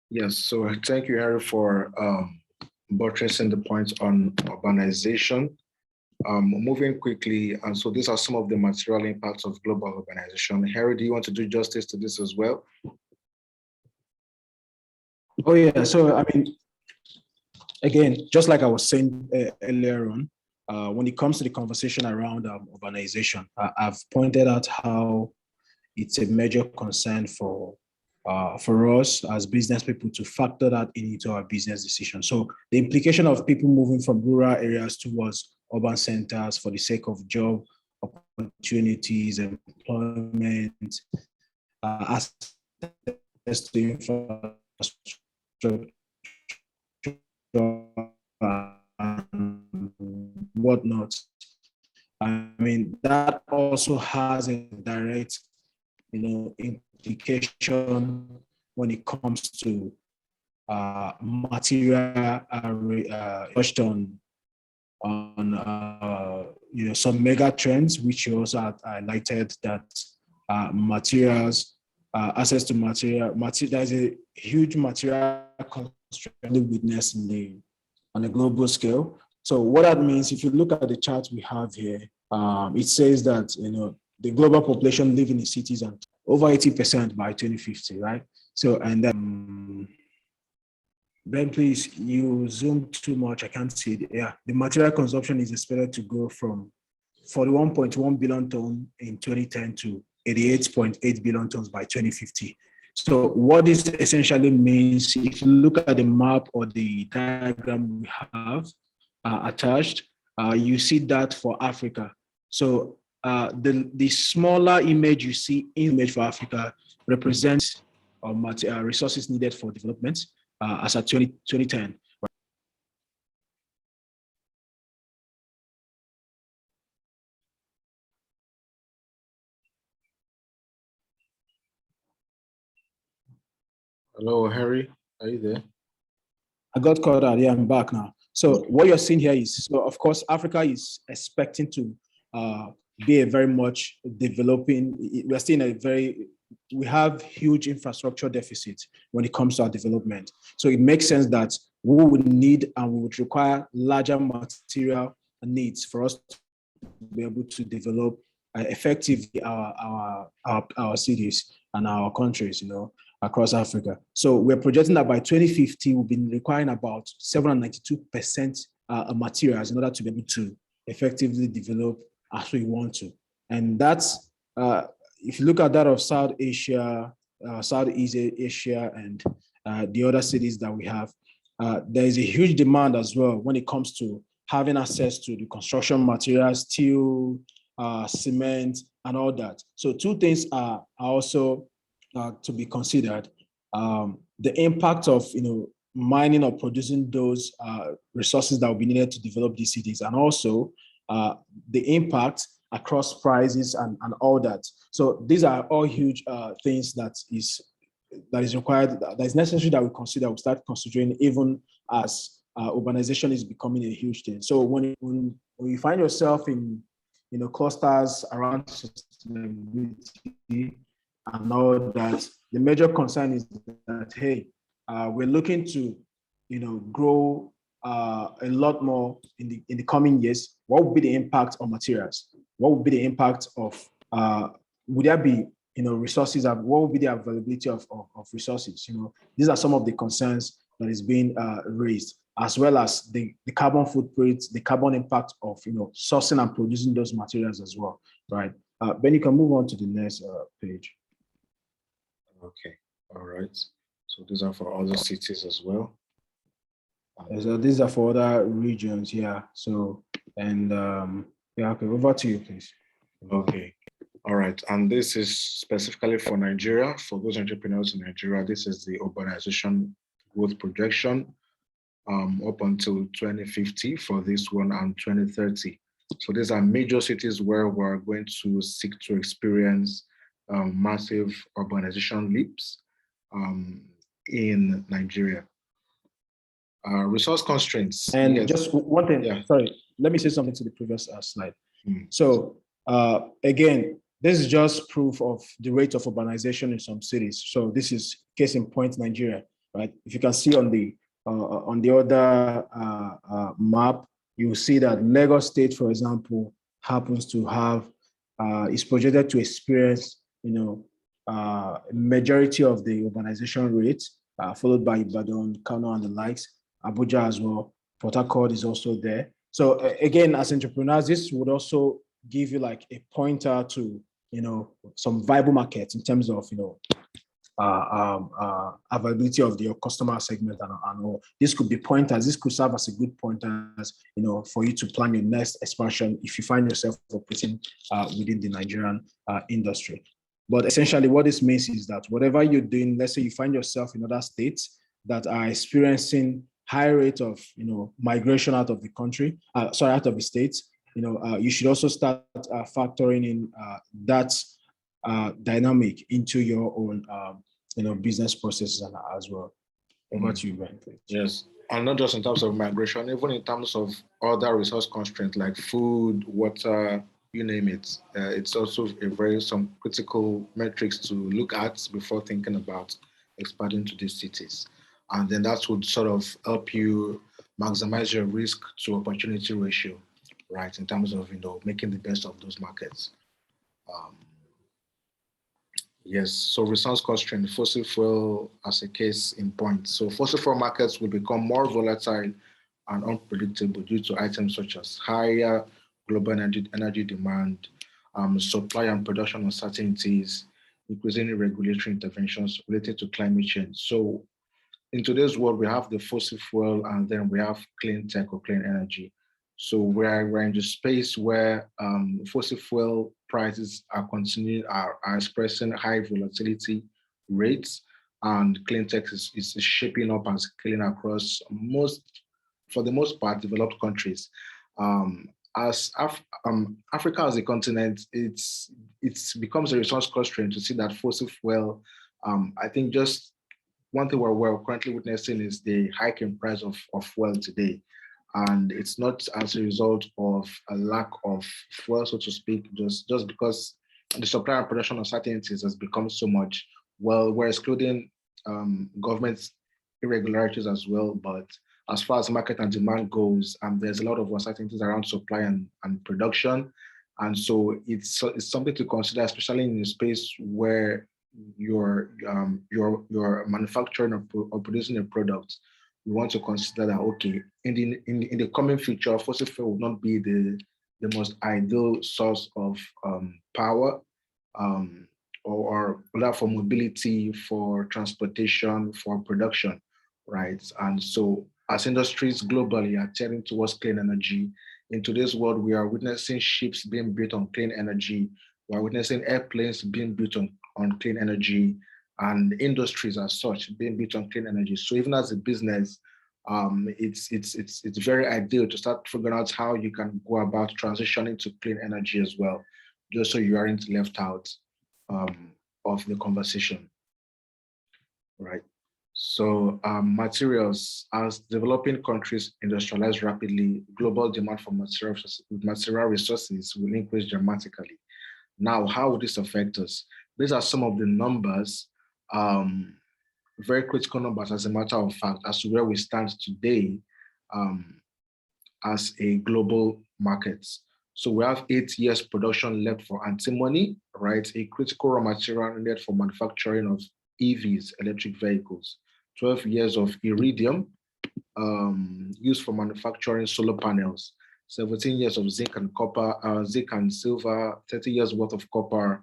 Yes, so thank you, Harry, for buttressing the points on urbanization. Moving quickly, and so these are some of the material impacts of global urbanization. Harry, do you want to do justice to this as well? Oh yeah, so I mean, again, just like I was saying earlier on, when it comes to the conversation around urbanization, I've pointed out how it's a major concern for us as business people to factor that into our business decisions. So the implication of people moving from rural areas towards urban centers for the sake of job opportunities, employment, access to infrastructure, and whatnot. I mean, that also has a direct, implication when it comes to material touched on some mega trends, which you also highlighted that materials, access to material, there's a huge material constraint witness on a global scale. So what that means, if you look at the chart we have here, it says that the global population living in cities and over 80% by 2050, right? So and Ben, please, you zoom too much. I can't see it. Yeah, the material consumption is expected to grow from 41.1 billion tons in 2010 to 88.8 billion tons by 2050. So what this essentially means, if you look at the map or the diagram we have attached, you see that for Africa. So the smaller image you see, image for Africa, represents resources needed for development as at 2010. Hello, Harry, are you there? I got caught out. Yeah, I'm back now. So what you're seeing here is, so of course, Africa is expecting to be a very much developing. We're still in we have huge infrastructure deficits when it comes to our development. So it makes sense that we would need and we would require larger material needs for us to be able to develop effectively our cities and our countries, across Africa. So we're projecting that by 2050, we'll be requiring about 792% materials in order to be able to effectively develop as we want to. And that's, if you look at that of South Asia, Southeast Asia, and the other cities that we have, there is a huge demand as well when it comes to having access to the construction materials, steel, cement, and all that. So two things are also to be considered. The impact of mining or producing those resources that will be needed to develop these cities, and also the impact across prices and all that. So these are all huge things that is required, that is necessary that we start considering even as urbanization is becoming a huge thing. So when you find yourself in clusters around sustainability and all that, the major concern is that, hey, we're looking to grow a lot more in the coming years. What would be the impact on materials? What would be the impact of would there be resources? What would be the availability of resources? These are some of the concerns that is being raised, as well as the carbon footprint, the carbon impact of sourcing and producing those materials as well, right? Ben, you can move on to the next page. Okay, all right. So these are for other cities as well. So these are for other regions, yeah. So, and yeah, okay, over to you, please. Okay, all right. And this is specifically for Nigeria. For those entrepreneurs in Nigeria, this is the urbanization growth projection up until 2050 for this one and 2030. So these are major cities where we're going to seek to experience massive urbanization leaps in Nigeria. Resource constraints. And yes. Just one thing, yeah. Sorry, let me say something to the previous slide. So again, this is just proof of the rate of urbanization in some cities. So this is case in point, Nigeria. right? If you can see on the other map, you will see that Lagos State, for example, happens to have is projected to experience, majority of the urbanization rate, followed by Ibadan, Kano, and the likes. Abuja as well. Port Harcourt is also there. So again, as entrepreneurs, this would also give you like a pointer to, some viable markets in terms of, availability of your customer segment and all. This could be pointers. This could serve as a good pointers, for you to plan your next expansion if you find yourself operating within the Nigerian industry. But essentially, what this means is that whatever you're doing, let's say you find yourself in other states that are experiencing high rate of, migration out of the country, out of the states, you should also start factoring in that dynamic into your own, business processes as well. Over to you, Ben, please. Yes, and not just in terms of migration, even in terms of other resource constraints like food, water, you name it. It's also some critical metrics to look at before thinking about expanding to these cities. And then that would sort of help you maximize your risk to opportunity ratio, right? In terms of, making the best of those markets. Yes, so resource constraint, fossil fuel as a case in point. So fossil fuel markets will become more volatile and unpredictable due to items such as higher global energy demand, supply and production uncertainties, increasing regulatory interventions related to climate change. So in today's world, we have the fossil fuel and then we have clean tech or clean energy. So we're in the space where fossil fuel prices are expressing high volatility rates, and clean tech is shaping up and scaling across for the most part, developed countries. Africa as a continent, it becomes a resource constraint to see that fossil fuel. I think just one thing we're currently witnessing is the hike in price of fuel today. And it's not as a result of a lack of fuel, so to speak, just because the supply and production uncertainties has become so much. Well, we're excluding government irregularities as well, but as far as market and demand goes, there's a lot of uncertainties around supply and production. And so it's something to consider, especially in a space where you're manufacturing or producing a product. You want to consider that, okay, in the coming future, fossil fuel will not be the most ideal source of power, or for mobility, for transportation, for production, right? And so as industries globally are turning towards clean energy, in today's world, we are witnessing ships being built on clean energy. We are witnessing airplanes being built on clean energy, and industries as such being built on clean energy. So even as a business, it's very ideal to start figuring out how you can go about transitioning to clean energy as well, just so you aren't left out of the conversation, right? So materials, as developing countries industrialize rapidly, global demand for material resources will increase dramatically. Now, how will this affect us? These are some of the numbers, very critical numbers, as a matter of fact, as to where we stand today as a global market. So we have 8 years production left for antimony, right? A critical raw material needed for manufacturing of EVs, electric vehicles. 12 years of iridium used for manufacturing solar panels. 17 years of zinc and silver, 30 years worth of copper,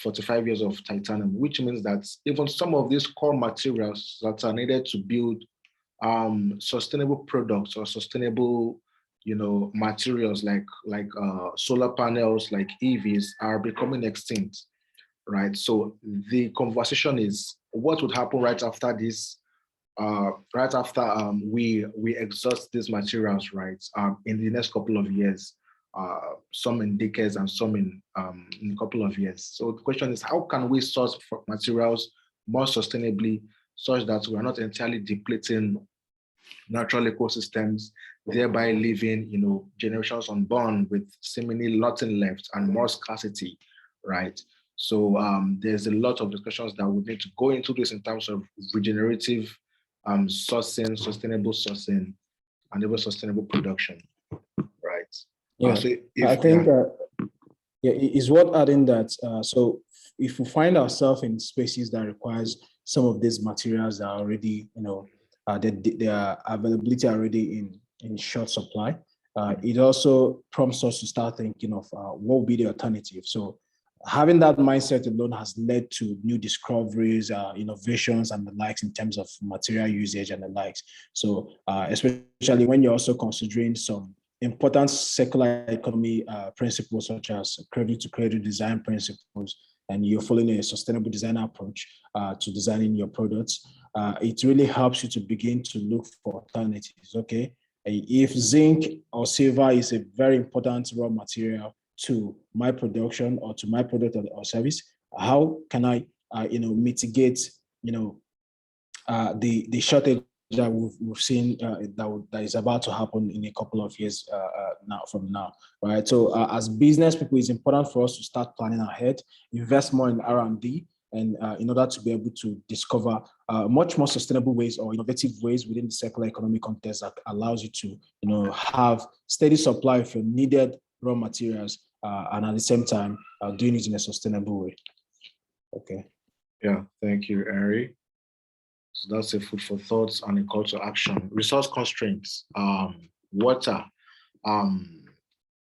45 years of titanium, which means that even some of these core materials that are needed to build sustainable products or sustainable, materials like solar panels, like EVs, are becoming extinct, right? So the conversation is what would happen right after this, we exhaust these materials, right? In the next couple of years, some in decades and some in a couple of years. So the question is, how can we source materials more sustainably, such that we are not entirely depleting natural ecosystems, thereby leaving, generations unborn with seemingly nothing left and more scarcity, right? So there's a lot of discussions that we need to go into this in terms of regenerative sustainable sourcing, and even sustainable production, right? Yeah, So I if think yeah, it's worth adding that. So if we find ourselves in spaces that requires some of these materials that are already, their availability already in short supply, it also prompts us to start thinking of what would be the alternative. So having that mindset alone has led to new discoveries, innovations, and the likes in terms of material usage and the likes. So especially when you're also considering some important circular economy principles such as cradle to cradle design principles, and you're following a sustainable design approach to designing your products, it really helps you to begin to look for alternatives. Okay, if zinc or silver is a very important raw material to my production or to my product or service, how can I, mitigate, the shortage that we've seen that is about to happen in a couple of years now, right? So as business people, it's important for us to start planning ahead, invest more in R&D, and in order to be able to discover much more sustainable ways or innovative ways within the circular economy context that allows you to, have steady supply of your needed raw materials, and at the same time doing it in a sustainable way. Okay. Yeah, thank you, Henry. So that's a food for thoughts and a call to action. Resource constraints, water. Um,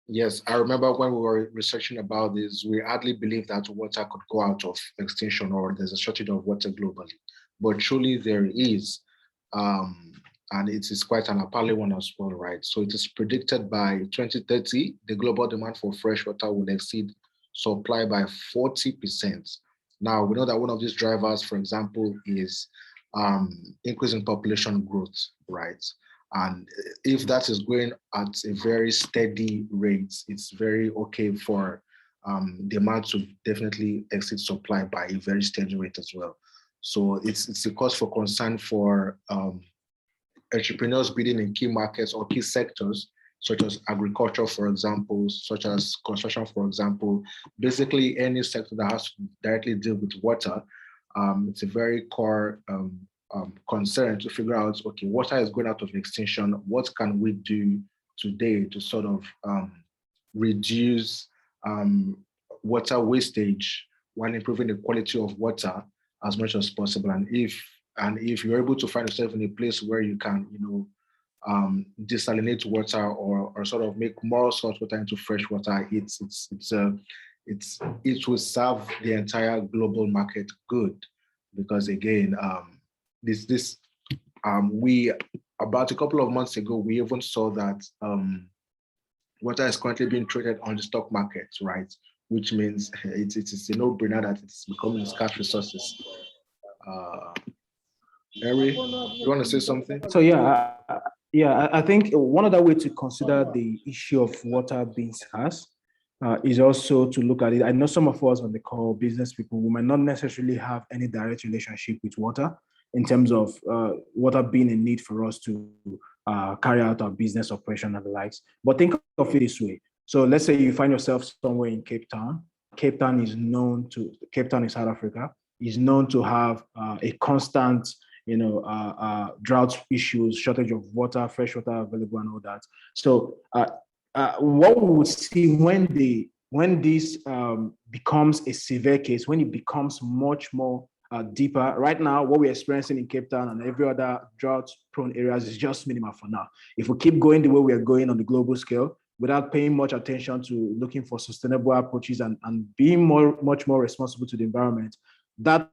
yes, I remember when we were researching about this, we hardly believed that water could go out of extinction or there's a shortage of water globally. But truly there is. And it is quite an appalling one as well, right? So it is predicted by 2030, the global demand for fresh water will exceed supply by 40%. Now, we know that one of these drivers, for example, is increasing population growth, right? And if that is going at a very steady rate, it's very okay for demand to definitely exceed supply by a very steady rate as well. So it's a cause for concern for entrepreneurs bidding in key markets or key sectors, such as agriculture, for example, such as construction, for example, basically any sector that has to directly deal with water. It's a very core concern to figure out, okay, water is going out of extinction. What can we do today to sort of reduce water wastage while improving the quality of water as much as possible? And if you're able to find yourself in a place where you can, desalinate water or sort of make more salt water into fresh water, it will serve the entire global market good, because again, we about a couple of months ago we even saw that water is currently being traded on the stock market, right? Which means it's a no-brainer that it's becoming scarce resources. Harry, you want to say something? So I think one other way to consider the issue of water being scarce is also to look at it. I know some of us on the call, business people, we might not necessarily have any direct relationship with water in terms of water being a need for us to carry out our business operation and the likes. But think of it this way. So let's say you find yourself somewhere in Cape Town. Cape Town in South Africa, is known to have a constant drought issues, shortage of water, fresh water available, and all that. So what we would see when this becomes a severe case, when it becomes much more deeper. Right now, what we're experiencing in Cape Town and every other drought-prone areas is just minimal for now. If we keep going the way we are going on the global scale, without paying much attention to looking for sustainable approaches and being much more responsible to the environment, that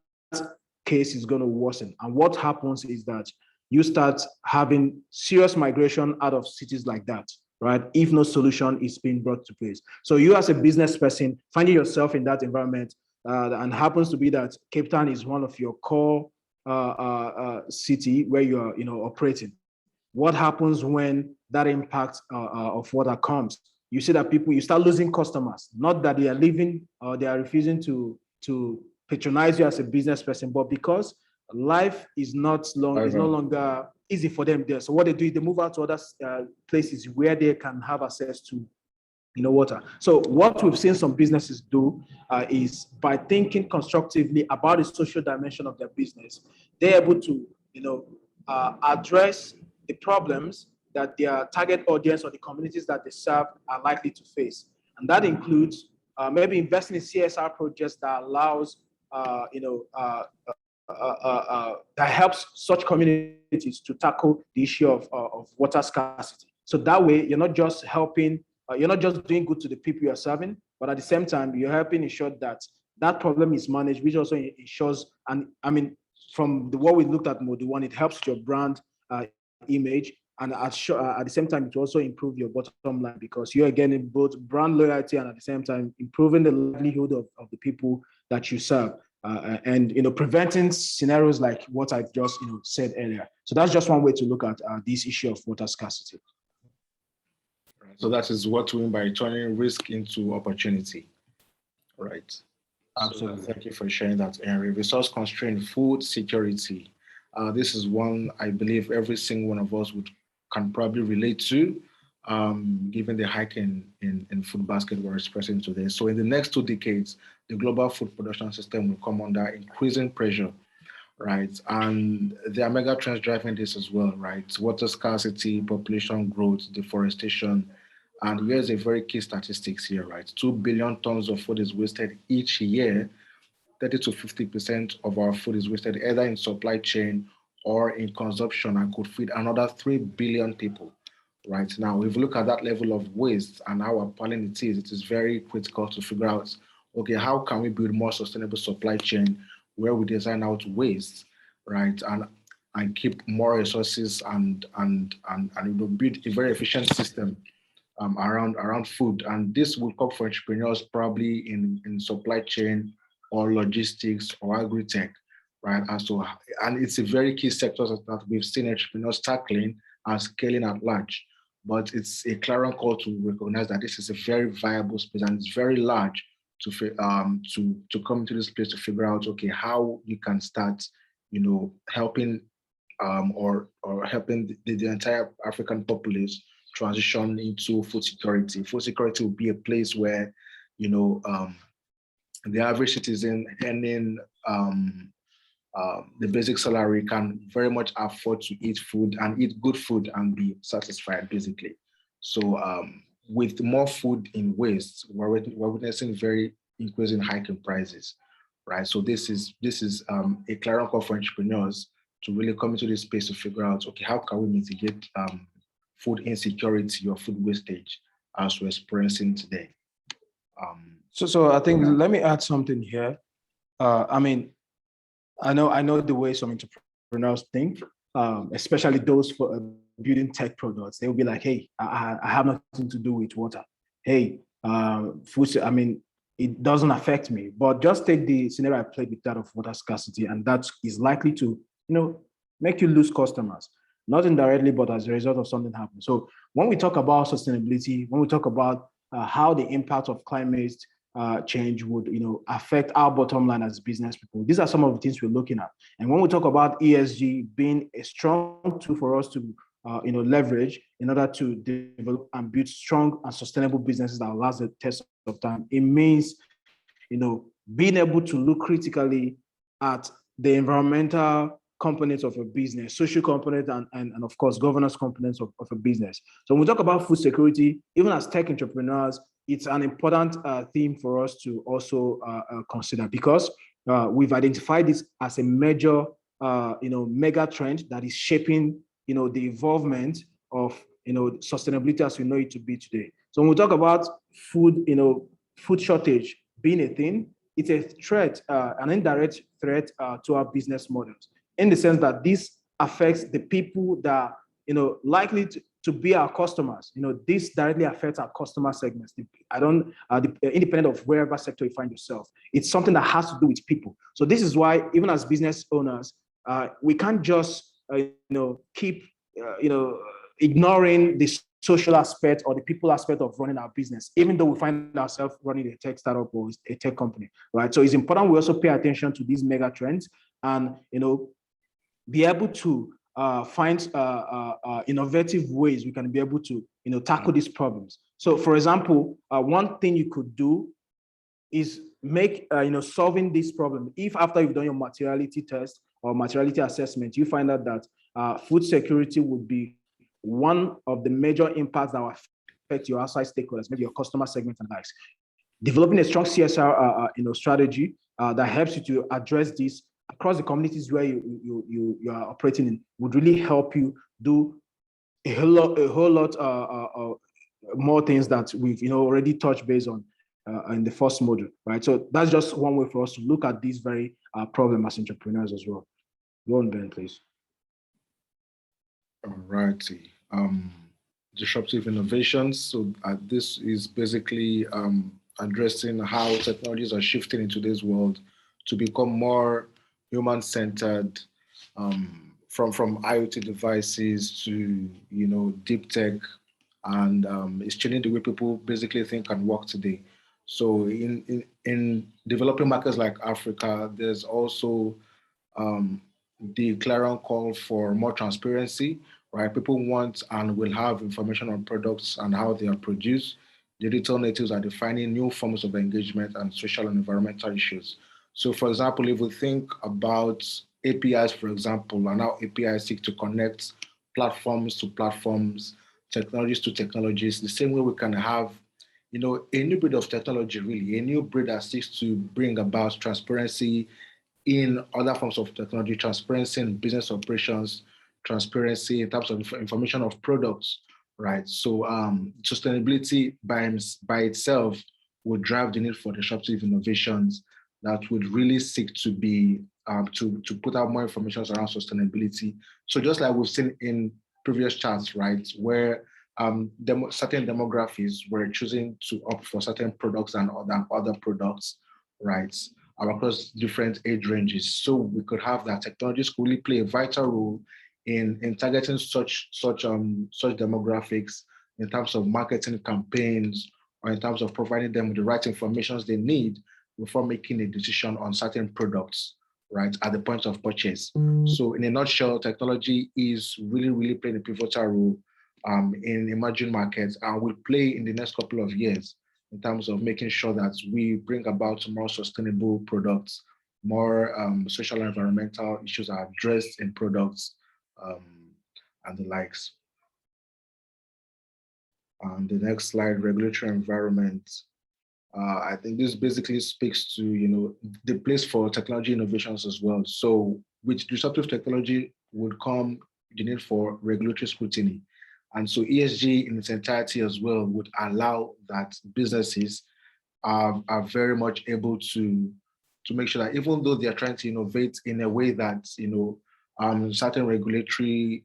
case is going to worsen. And what happens is that you start having serious migration out of cities like that, right? If no solution is being brought to place. So you as a business person, finding yourself in that environment, and happens to be that Cape Town is one of your core city where you are, operating. What happens when that impact of water comes? You see that you start losing customers, not that they are leaving or they are refusing to patronize you as a business person, but because life is no longer easy for them there. So what they do is they move out to other places where they can have access to water. So what we've seen some businesses do is by thinking constructively about the social dimension of their business, they're able to address the problems that their target audience or the communities that they serve are likely to face. And that includes maybe investing in CSR projects that allows, that helps such communities to tackle the issue of water scarcity. So that way, you're not just helping, you're not just doing good to the people you're serving, but at the same time, you're helping ensure that that problem is managed, which also ensures, and I mean, from what we looked at Mode 1, it helps your brand image, and at the same time, it also improve your bottom line because you're getting both brand loyalty and at the same time improving the livelihood of the people that you serve. And preventing scenarios like what I've just said earlier. So that's just one way to look at this issue of water scarcity. So that is what we mean by turning risk into opportunity, right? Absolutely. So thank you for sharing that, Henry. Resource constraint, food security. This is one I believe every single one of us can probably relate to, given the hike in food basket we're expressing today. So in the next 2 decades, the global food production system will come under increasing pressure, right? And there are mega trends driving this as well, right? Water scarcity, population growth, deforestation. And here's a very key statistics here, right? 2 billion tons of food is wasted each year. 30 to 50% of our food is wasted either in supply chain or in consumption and could feed another 3 billion people. Right now, if you look at that level of waste and how appalling it is very critical to figure out, okay, how can we build more sustainable supply chain where we design out waste, right, and keep more resources and build a very efficient system around food. And this will come for entrepreneurs probably in supply chain or logistics or agri-tech, right? And it's a very key sector that we've seen entrepreneurs tackling and scaling at large. But it's a clarion call to recognize that this is a very viable space and it's very large to come into this place to figure out, okay, how you can start, helping or helping the entire African populace transition into food security. Food security will be a place where, the average citizen earning the basic salary can very much afford to eat food and eat good food and be satisfied, basically. So with more food in waste, we're witnessing very increasing hiking prices, right? So this is a clarion call for entrepreneurs to really come into this space to figure out, okay, how can we mitigate food insecurity or food wastage as we're experiencing today? So I think let me add something here. I know the way some entrepreneurs think, especially those for building tech products. They will be like, hey, I have nothing to do with water. Hey, food, it doesn't affect me. But just take the scenario I played with that of water scarcity, and that is likely to, make you lose customers, not indirectly, but as a result of something happening. So when we talk about sustainability, when we talk about how the impact of climate change would affect our bottom line as business people, these are some of the things we're looking at. And when we talk about ESG being a strong tool for us to leverage in order to develop and build strong and sustainable businesses that last the test of time, it means being able to look critically at the environmental components of a business, social components, and of course, governance components of a business. So when we talk about food security, even as tech entrepreneurs, it's an important theme for us to also consider because we've identified this as a major, mega trend that is shaping, the involvement of, sustainability as we know it to be today. So when we talk about food, food shortage being a thing, it's a threat, an indirect threat to our business models, in the sense that this affects the people that likely to be our customers. This directly affects our customer segments. Independent of wherever sector you find yourself, it's something that has to do with people. So this is why, even as business owners, we can't just keep ignoring the social aspect or the people aspect of running our business, even though we find ourselves running a tech startup or a tech company, right? So it's important we also pay attention to these mega trends and be able to find innovative ways we can be able to tackle these problems. So, for example, one thing you could do is make solving this problem. If after you've done your materiality test or materiality assessment, you find out that food security would be one of the major impacts that will affect your outside stakeholders, maybe your customer segment and likes. Developing a strong CSR strategy that helps you to address this across the communities where you are operating in would really help you do a whole lot more things that we've already touched base on in the first module, right? So that's just one way for us to look at this very problem as entrepreneurs as well. Go on, Ben, please. All righty. Disruptive innovations. So this is basically addressing how technologies are shifting in today's world to become more human-centered, from IoT devices to deep tech, and it's changing the way people basically think and work today. So in developing markets like Africa, there's also the clarion call for more transparency, right? People want and will have information on products and how they are produced. Digital natives are defining new forms of engagement and social and environmental issues. So, for example, if we think about APIs, for example, and how APIs seek to connect platforms to platforms, technologies to technologies, the same way we can have, a new breed of technology, really, a new breed that seeks to bring about transparency in other forms of technology, transparency in business operations, transparency in terms of information of products, right? So sustainability by itself would drive the need for disruptive innovations that would really seek to be to put out more information around sustainability. So just like we've seen in previous charts, right, where certain demographics were choosing to opt for certain products than other products, right, across different age ranges. So we could have that technologies could really play a vital role in targeting such demographics in terms of marketing campaigns or in terms of providing them with the right information they need before making a decision on certain products, right, at the point of purchase. So in a nutshell, technology is really playing a pivotal role in emerging markets and will play in the next couple of years in terms of making sure that we bring about more sustainable products, more social and environmental issues are addressed in products and the likes. The next slide, regulatory environment. I think this basically speaks to the place for technology innovations as well. So with disruptive technology would come the need for regulatory scrutiny. And so ESG in its entirety as well would allow that businesses are very much able to make sure that even though they are trying to innovate in a way that certain regulatory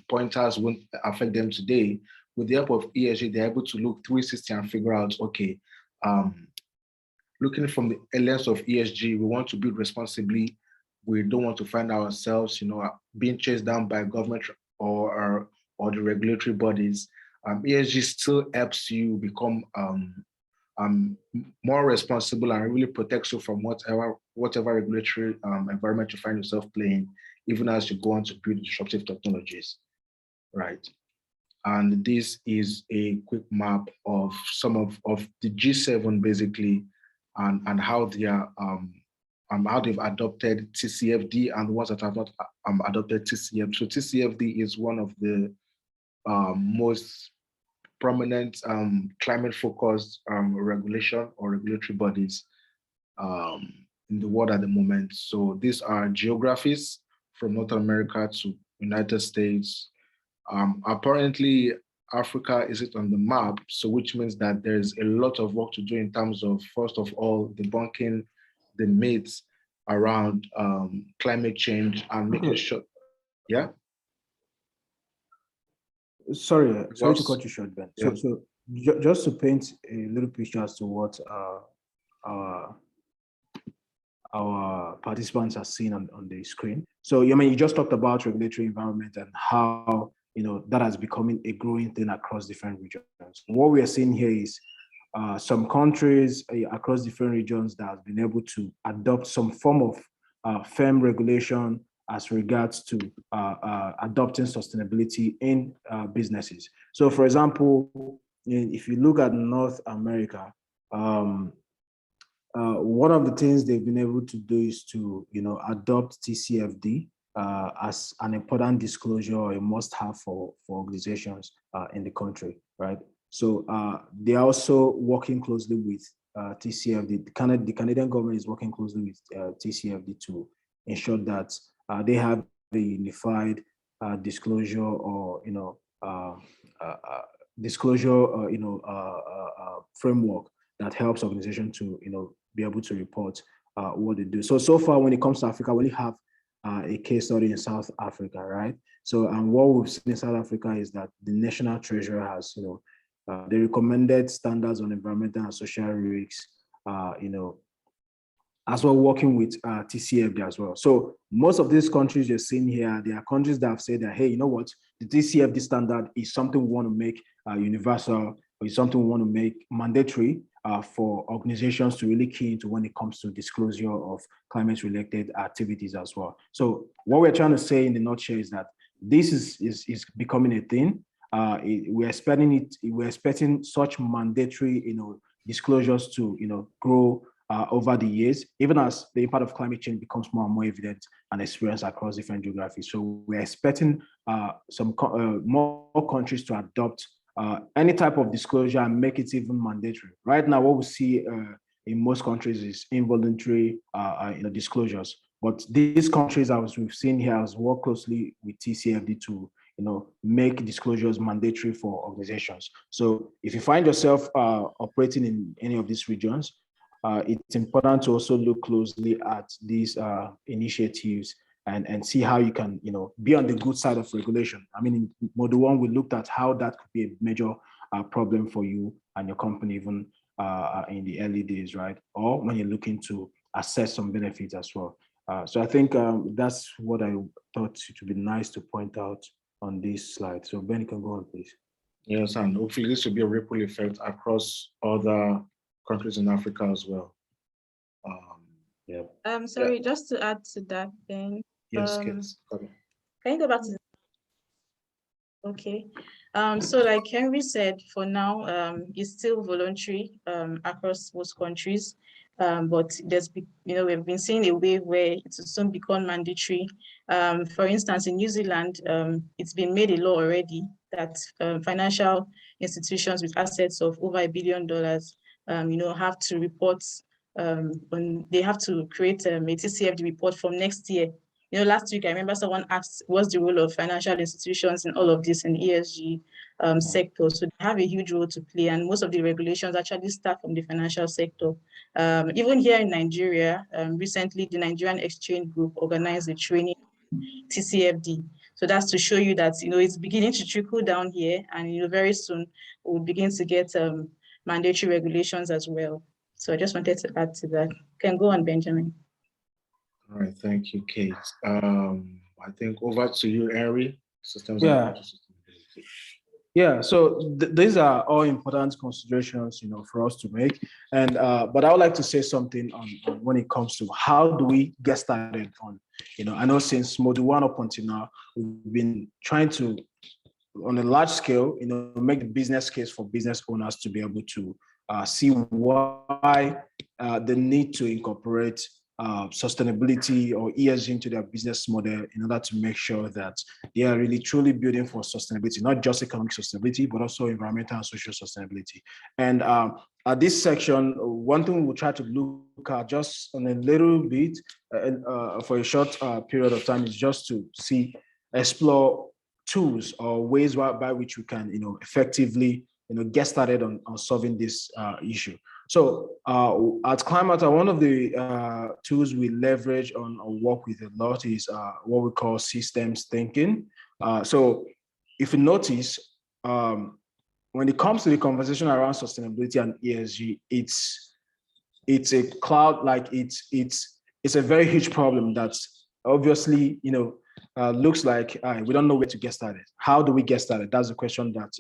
pointers won't affect them today, with the help of ESG, they're able to look 360 and figure out, okay, looking from the lens of ESG, we want to build responsibly. We don't want to find ourselves, being chased down by government or the regulatory bodies. ESG still helps you become more responsible and really protects you from whatever regulatory environment you find yourself playing, even as you go on to build disruptive technologies, right? And this is a quick map of some of the G7 basically, and how they are how they've adopted TCFD and the ones that have not adopted TCF. So TCFD is one of the most prominent climate-focused regulation or regulatory bodies in the world at the moment. So these are geographies from North America to United States. Apparently, Africa isn't on the map, so which means that there's a lot of work to do in terms of, first of all, debunking the myths around climate change and making sure, yeah? Sorry to cut you short, Ben. Yeah. So just to paint a little picture as to what our participants are seeing on the screen. So, you just talked about regulatory environment and how, that has becoming a growing thing across different regions. What we are seeing here is some countries across different regions that have been able to adopt some form of firm regulation as regards to adopting sustainability in businesses. So, for example, if you look at North America, one of the things they've been able to do is to, adopt TCFD as an important disclosure or a must-have for organizations in the country, right? So they are also working closely with TCFD. The Canadian government is working closely with TCFD to ensure that they have a unified disclosure or disclosure framework that helps organizations to be able to report what they do. So far when it comes to Africa, we only have a case study in South Africa, right? So what we've seen in South Africa is that the national treasurer has the recommended standards on environmental and social risks, as well working with TCFD as well. So most of these countries you're seeing here, they are countries that have said that, hey, you know what, the TCFD standard is something we want to make universal, or is something we want to make mandatory for organizations to really key into when it comes to disclosure of climate-related activities as well. So what we're trying to say in the nutshell is that this is becoming a thing. We're expecting such mandatory, disclosures to, grow over the years, even as the impact of climate change becomes more and more evident and experienced across different geographies. So we're expecting more countries to adopt any type of disclosure and make it even mandatory. Right now, what we see in most countries is involuntary disclosures. But these countries, as we've seen here, has worked closely with TCFD to make disclosures mandatory for organizations. So if you find yourself operating in any of these regions, it's important to also look closely at these initiatives and see how you can, be on the good side of regulation. I mean, in Model 1, we looked at how that could be a major problem for you and your company, even in the early days, right? Or when you're looking to assess some benefits as well. So I think that's what I thought it would be nice to point out on this slide. So Ben, you can go on, please. Yes, and hopefully this will be a ripple effect across other countries in Africa as well. Sorry, just to add to that, Ben. Yes, kids. Can you go back to Okay. So like Henry said, for now, it's still voluntary across most countries. But we've been seeing a wave where it will soon become mandatory. For instance, in New Zealand, it's been made a law already that financial institutions with assets of over $1 billion, have to report they have to create a TCFD report from next year. Last week, I remember someone asked, what's the role of financial institutions in all of this in ESG sector? So they have a huge role to play, and most of the regulations actually start from the financial sector. Even here in Nigeria, recently, the Nigerian Exchange Group organized a training TCFD. So that's to show you that, it's beginning to trickle down here, and, very soon we'll begin to get mandatory regulations as well. So I just wanted to add to that. Can go on, Benjamin. All right, thank you, Kate. I think over to you, Henry. Systems Yeah. and sustainability. Yeah, so these are all important considerations, for us to make. And but I would like to say something on when it comes to how do we get started on, I know since Module 1 up until now, we've been trying to, on a large scale, make the business case for business owners to be able to see why the need to incorporate sustainability or ESG into their business model in order to make sure that they are really truly building for sustainability, not just economic sustainability, but also environmental and social sustainability. And at this section, one thing we'll try to look at just on a little bit for a short period of time is just to explore tools or ways by which we can, effectively, get started on solving this issue. So at Climata, one of the tools we leverage on or work with a lot is what we call systems thinking. So if you notice, when it comes to the conversation around sustainability and ESG, it's a cloud, like it's a very huge problem that's obviously, looks like we don't know where to get started. How do we get started? That's the question that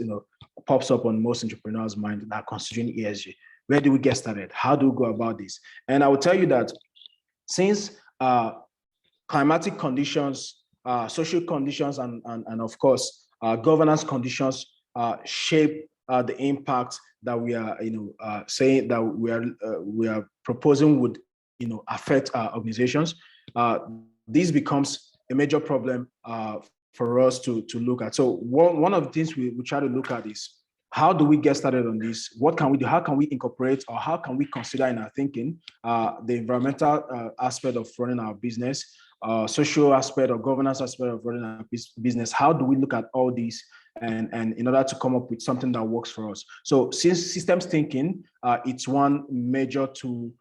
pops up on most entrepreneurs' mind that are considering ESG. Where do we get started? How do we go about this? And I will tell you that since climatic conditions, social conditions, and of course governance conditions shape the impact that we are saying that we are proposing would affect our organizations, this becomes a major problem for us to look at. So one of the things we try to look at is, how do we get started on this? What can we do? How can we incorporate, or how can we consider in our thinking the environmental aspect of running our business, social aspect or governance aspect of running our business? How do we look at all these and in order to come up with something that works for us? So since systems thinking, it's one major tool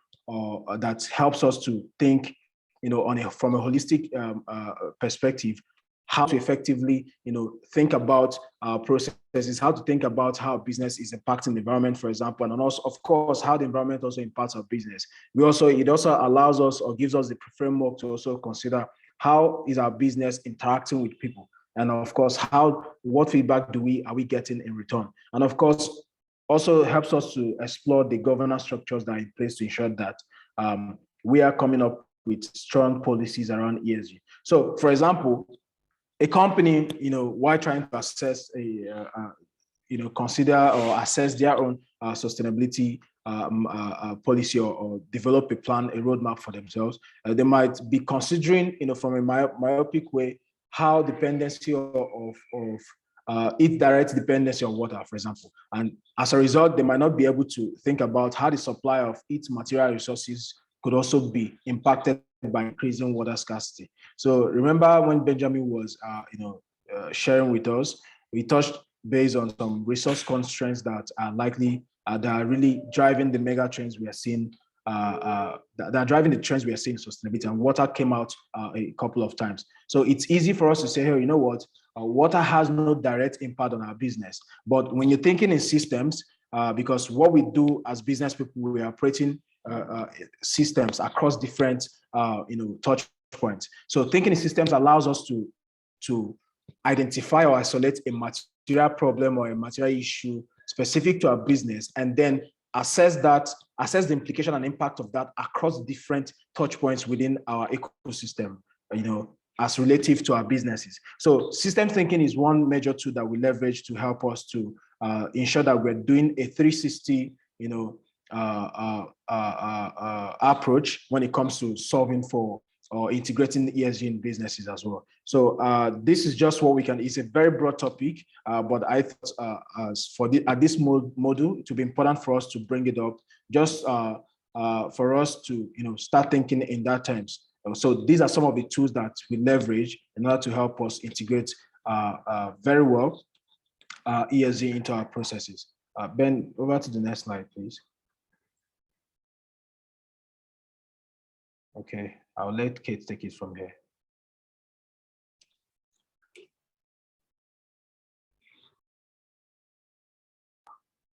that helps us to think, from a holistic perspective, how to effectively, think about processes, how to think about how business is impacting the environment, for example, and also, of course, how the environment also impacts our business. It also allows us, or gives us the framework to also consider how is our business interacting with people, and of course, what feedback are we getting in return, and of course, also helps us to explore the governance structures that are in place to ensure that we are coming up with strong policies around ESG. So, for example, a company, while trying to assess consider or assess their own sustainability policy, or develop a plan, a roadmap for themselves, they might be considering, from a myopic way, how dependency of its direct dependency on water, for example. And as a result, they might not be able to think about how the supply of its material resources could also be impacted by increasing water scarcity. So remember when Benjamin was, sharing with us, we touched base on some resource constraints that are likely, that are really driving the mega trends we are seeing, that are driving the trends we are seeing in sustainability, and water came out a couple of times. So it's easy for us to say, hey, you know what, water has no direct impact on our business. But when you're thinking in systems, because what we do as business people, we are operating systems across different touch points. So thinking in systems allows us to identify or isolate a material problem or a material issue specific to our business, and then assess the implication and impact of that across different touch points within our ecosystem, as relative to our businesses. So systems thinking is one major tool that we leverage to help us to ensure that we're doing a 360 approach when it comes to solving for or integrating ESG in businesses as well. So this is just what we can. It's a very broad topic, but I thought at this module, it would be important for us to bring it up, just for us to start thinking in that terms. So these are some of the tools that we leverage in order to help us integrate very well ESG into our processes. Ben, over to the next slide, please. Okay, I'll let Kate take it from here.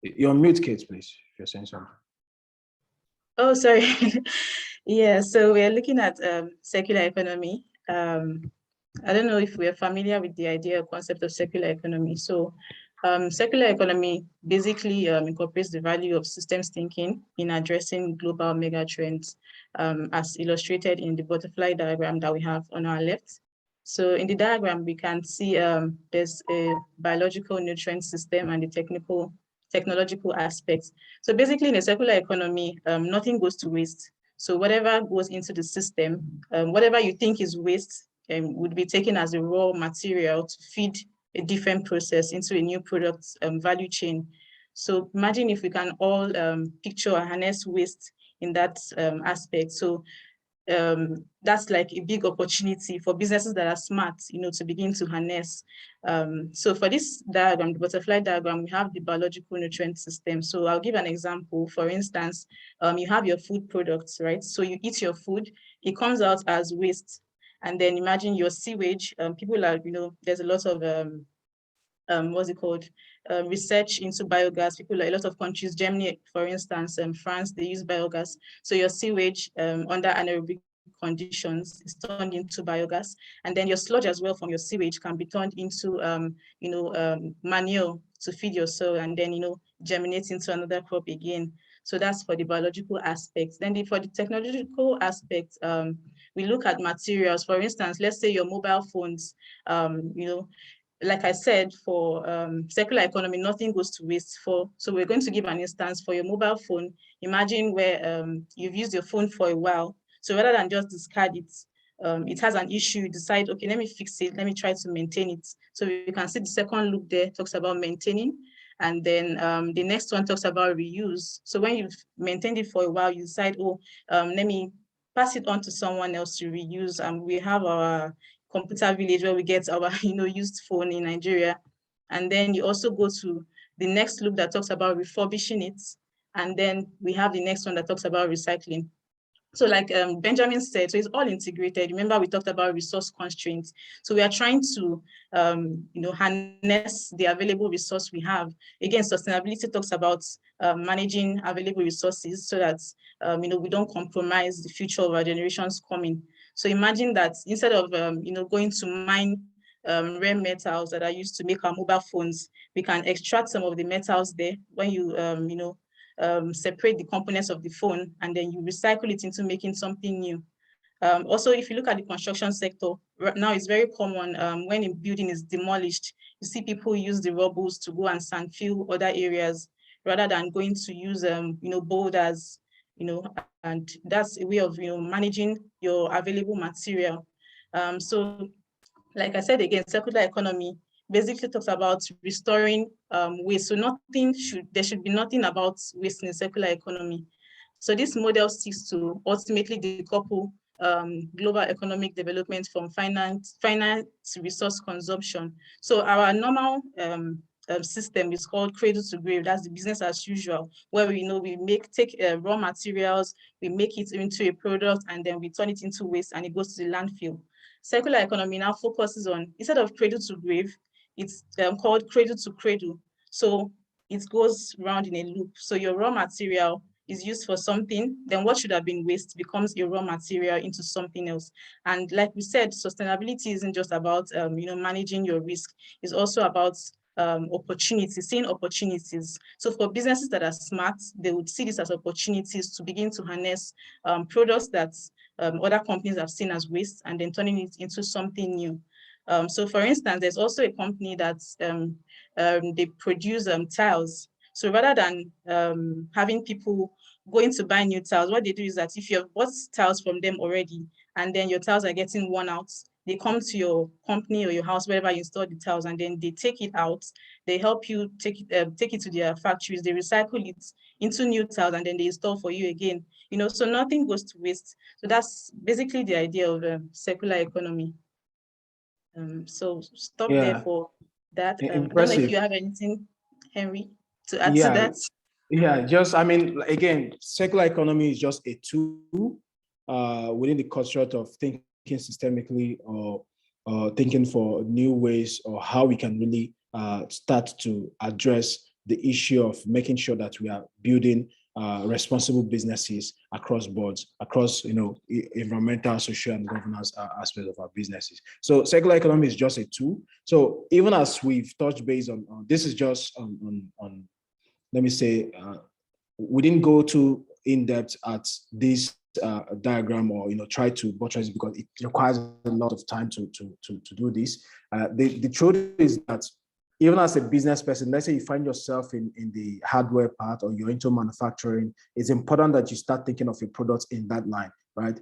You're on mute, Kate, please, if you're saying something. Oh, sorry. Yeah, so we're looking at circular economy. I don't know if we're familiar with the idea or concept of circular economy. So circular economy basically incorporates the value of systems thinking in addressing global megatrends, as illustrated in the butterfly diagram that we have on our left. So in the diagram, we can see there's a biological nutrient system and the technological aspects. So basically in a circular economy, nothing goes to waste. So whatever goes into the system, whatever you think is waste would be taken as a raw material to feed a different process into a new product value chain. So imagine if we can all picture and harness waste in that aspect. So that's like a big opportunity for businesses that are smart, to begin to harness. So for this diagram, the butterfly diagram, we have the biological nutrient system. So I'll give an example. For instance, you have your food products, right? So you eat your food, it comes out as waste. And then imagine your sewage. People are, there's a lot of what's it called? Research into biogas. A lot of countries, Germany, for instance, France, they use biogas. So your sewage under anaerobic conditions is turned into biogas, and then your sludge as well from your sewage can be turned into manure to feed your soil, and then germinate into another crop again. So that's for the biological aspects. Then for the technological aspect, we look at materials. For instance, let's say your mobile phones, like I said, for circular economy, nothing goes to waste. So we're going to give an instance for your mobile phone. Imagine where you've used your phone for a while. So rather than just discard it, it has an issue, you decide, okay, let me fix it, let me try to maintain it. So you can see the second loop there talks about maintaining. And then the next one talks about reuse. So when you've maintained it for a while, you decide, oh, let me pass it on to someone else to reuse. We have our computer village where we get our used phone in Nigeria. And then you also go to the next loop that talks about refurbishing it. And then we have the next one that talks about recycling. So like Benjamin said, so it's all integrated. Remember, we talked about resource constraints. So we are trying to, harness the available resource we have. Again, sustainability talks about managing available resources so that, we don't compromise the future of our generations coming. So imagine that instead of, going to mine rare metals that are used to make our mobile phones, we can extract some of the metals there when you, separate the components of the phone, and then you recycle it into making something new. Also, if you look at the construction sector, right now it's very common when a building is demolished, you see people use the rubbles to go and sand fill other areas rather than going to use, boulders, and that's a way of, managing your available material. So like I said again, circular economy basically talks about restoring waste. So there should be nothing about waste in the circular economy. So this model seeks to ultimately decouple global economic development from finite resource consumption. So our normal system is called cradle to grave. That's the business as usual, where we take raw materials, we make it into a product, and then we turn it into waste, and it goes to the landfill. Circular economy now focuses on, instead of cradle to grave, it's called cradle to cradle. So it goes round in a loop. So your raw material is used for something, then what should have been waste becomes a raw material into something else. And like we said, sustainability isn't just about managing your risk. It's also about opportunities, seeing opportunities. So for businesses that are smart, they would see this as opportunities to begin to harness products that other companies have seen as waste, and then turning it into something new. So for instance, there's also a company that they produce tiles. So rather than having people going to buy new tiles, what they do is that if you have bought tiles from them already, and then your tiles are getting worn out, they come to your company or your house, wherever you install the tiles, and then they take it out. They help you take it to their factories. They recycle it into new tiles, and then they install for you again. So nothing goes to waste. So that's basically the idea of circular economy. So stop there for that. I don't know if you have anything, Henry, to add to that. Again, circular economy is just a tool within the construct of thinking systemically or thinking for new ways or how we can really start to address the issue of making sure that we are building responsible businesses across boards, across environmental, social, and governance aspects of our businesses. So circular economy is just a tool. So even as we've touched base on this is just on let me say, we didn't go too in depth at this diagram or try to buttress it because it requires a lot of time to do this. The truth is that even as a business person, let's say you find yourself in the hardware part or you're into manufacturing, it's important that you start thinking of your products in that line, right?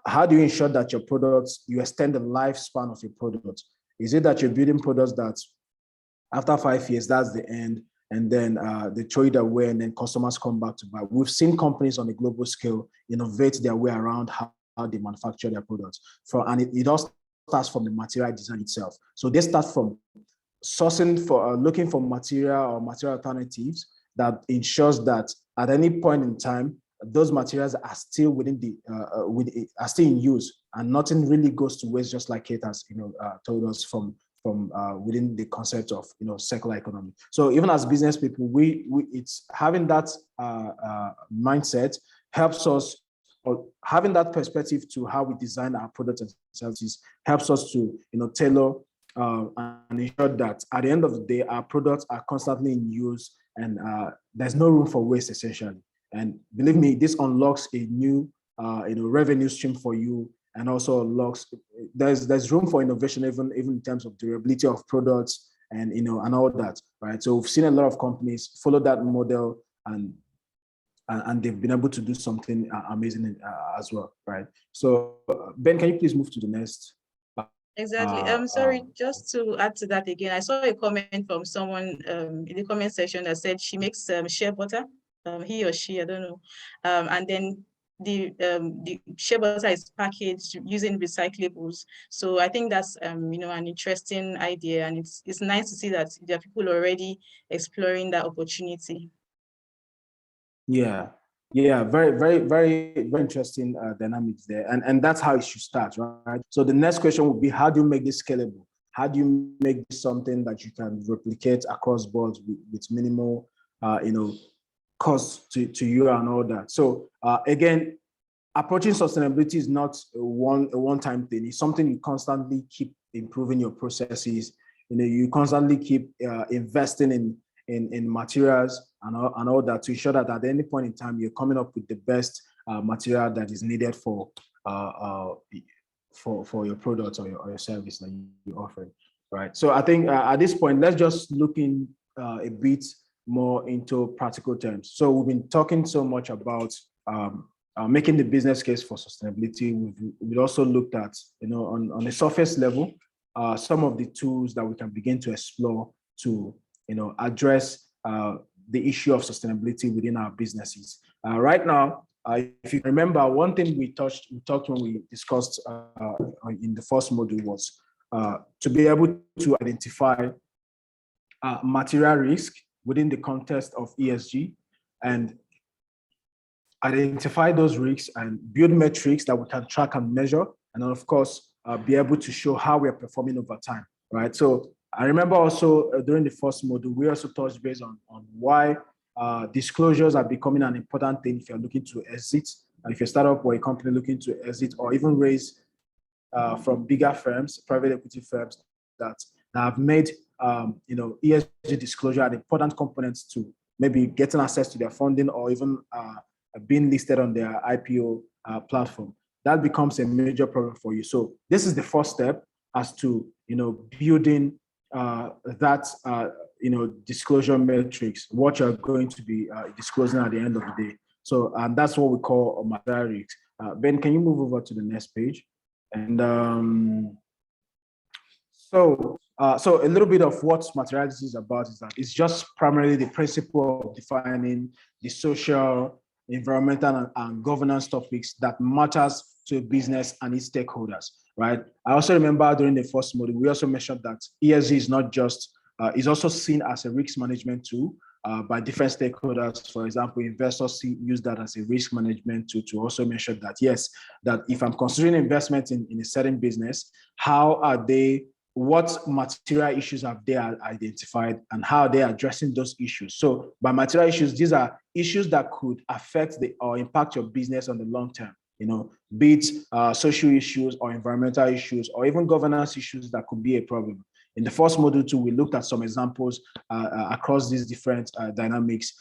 How do you ensure that your products, you extend the lifespan of your products? Is it that you're building products that after 5 years, that's the end, and then they throw it away and then customers come back to buy? We've seen companies on a global scale innovate their way around how they manufacture their products. And it all starts from the material design itself. So they start from sourcing for looking for material or material alternatives that ensures that at any point in time, those materials are still within the are still in use, and nothing really goes to waste, just like Kate has told us from within the concept of circular economy. So even as business people, we it's having that mindset helps us, or having that perspective to how we design our products and services helps us to tailor and ensure that at the end of the day, our products are constantly in use and there's no room for waste, essentially. And believe me, this unlocks a new revenue stream for you, and also unlocks, there's room for innovation even in terms of durability of products and and all that, right? So we've seen a lot of companies follow that model, and and they've been able to do something amazing as well, right? So Ben, can you please move to the next? Exactly. Sorry, just to add to that again, I saw a comment from someone in the comment section that said she makes shea butter, he or she, I don't know, and then the shea butter is packaged using recyclables. So I think that's you know, an interesting idea, and it's nice to see that there are people already exploring that opportunity. Yeah, yeah, very interesting dynamics there, and that's how it should start, right? So the next question would be, how do you make this scalable? How do you make this something that you can replicate across boards with minimal, you know, cost to you and all that? So again, approaching sustainability is not a one-time thing. It's something you constantly keep improving your processes. You know, you constantly keep investing in materials and all that to ensure that at any point in time you're coming up with the best material that is needed for your product or your service that you're offering, right? So I think at this point, let's just look in a bit more into practical terms. So we've been talking so much about making the business case for sustainability. We've also looked at, you know, on a surface level, some of the tools that we can begin to explore to, you know, address the issue of sustainability within our businesses. Right now, if you remember, one thing we talked when we discussed in the first module was to be able to identify material risk within the context of ESG and identify those risks and build metrics that we can track and measure, and then of course be able to show how we are performing over time, right? So I remember also during the first module, we also touched base on why disclosures are becoming an important thing if you're looking to exit, and if you're a startup or a company looking to exit or even raise from bigger firms, private equity firms that have made you know, ESG disclosure an important component to maybe getting access to their funding or even being listed on their IPO platform. That becomes a major problem for you. So this is the first step as to, you know, building that you know, disclosure metrics, what you're going to be disclosing at the end of the day. So that's what we call material risks. Ben, can you move over to the next page? And so a little bit of what materiality is about is that it's just primarily the principle of defining the social, environmental, and governance topics that matters to business and its stakeholders, right? I also remember during the first module, we also mentioned that ESG is not just, is also seen as a risk management tool by different stakeholders. For example, investors use that as a risk management tool to also mention that, yes, that if I'm considering investment in a certain business, how are they, what material issues have they identified and how are they addressing those issues? So by material issues, these are issues that could affect or impact your business on the long term, you know, be it social issues or environmental issues or even governance issues that could be a problem. In the first module too, we looked at some examples across these different dynamics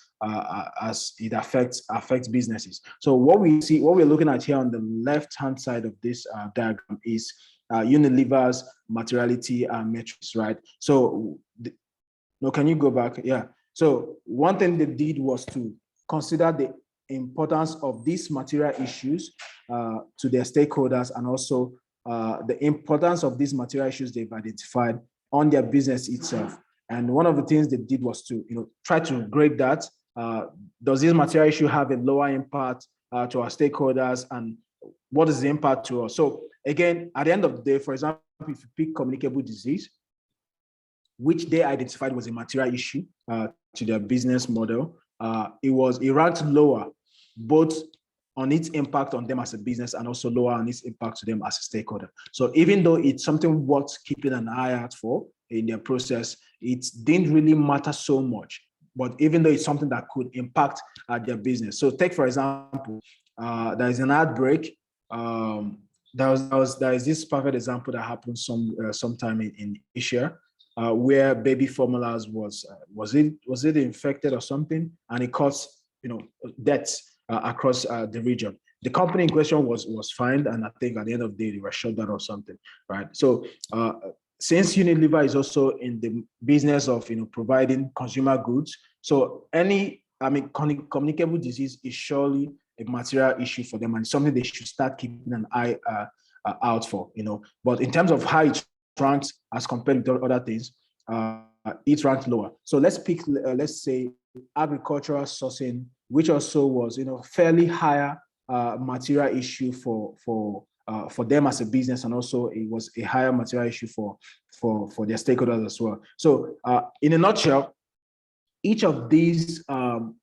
as it affects businesses. So what we're looking at here on the left-hand side of this diagram is Unilever's materiality metrics, right? So, no, can you go back? Yeah. So one thing they did was to consider the importance of these material issues to their stakeholders, and also the importance of these material issues they've identified on their business itself. And one of the things they did was to, you know, try to grade that. Does this material issue have a lower impact to our stakeholders, and what is the impact to us? So again, at the end of the day, for example, if you pick communicable disease, which they identified was a material issue to their business model, it ranked lower, both on its impact on them as a business and also lower on its impact to them as a stakeholder. So even though it's something worth keeping an eye out for in their process, it didn't really matter so much. But even though it's something that could impact their business. So take, for example, there is an outbreak. There is this perfect example that happened sometime in Asia, where baby formulas was it infected or something, and it caused, you know, deaths across the region. The company in question was fined, and I think at the end of the day they were shut down or something, right? So since Unilever is also in the business of, you know, providing consumer goods, so any communicable disease is surely a material issue for them and something they should start keeping an eye out for, But in terms of how it ranks as compared to other things, it ranked lower. So let's pick, let's say, agricultural sourcing, which also was, fairly higher material issue for them as a business, and also it was a higher material issue for their stakeholders as well. So in a nutshell, each of these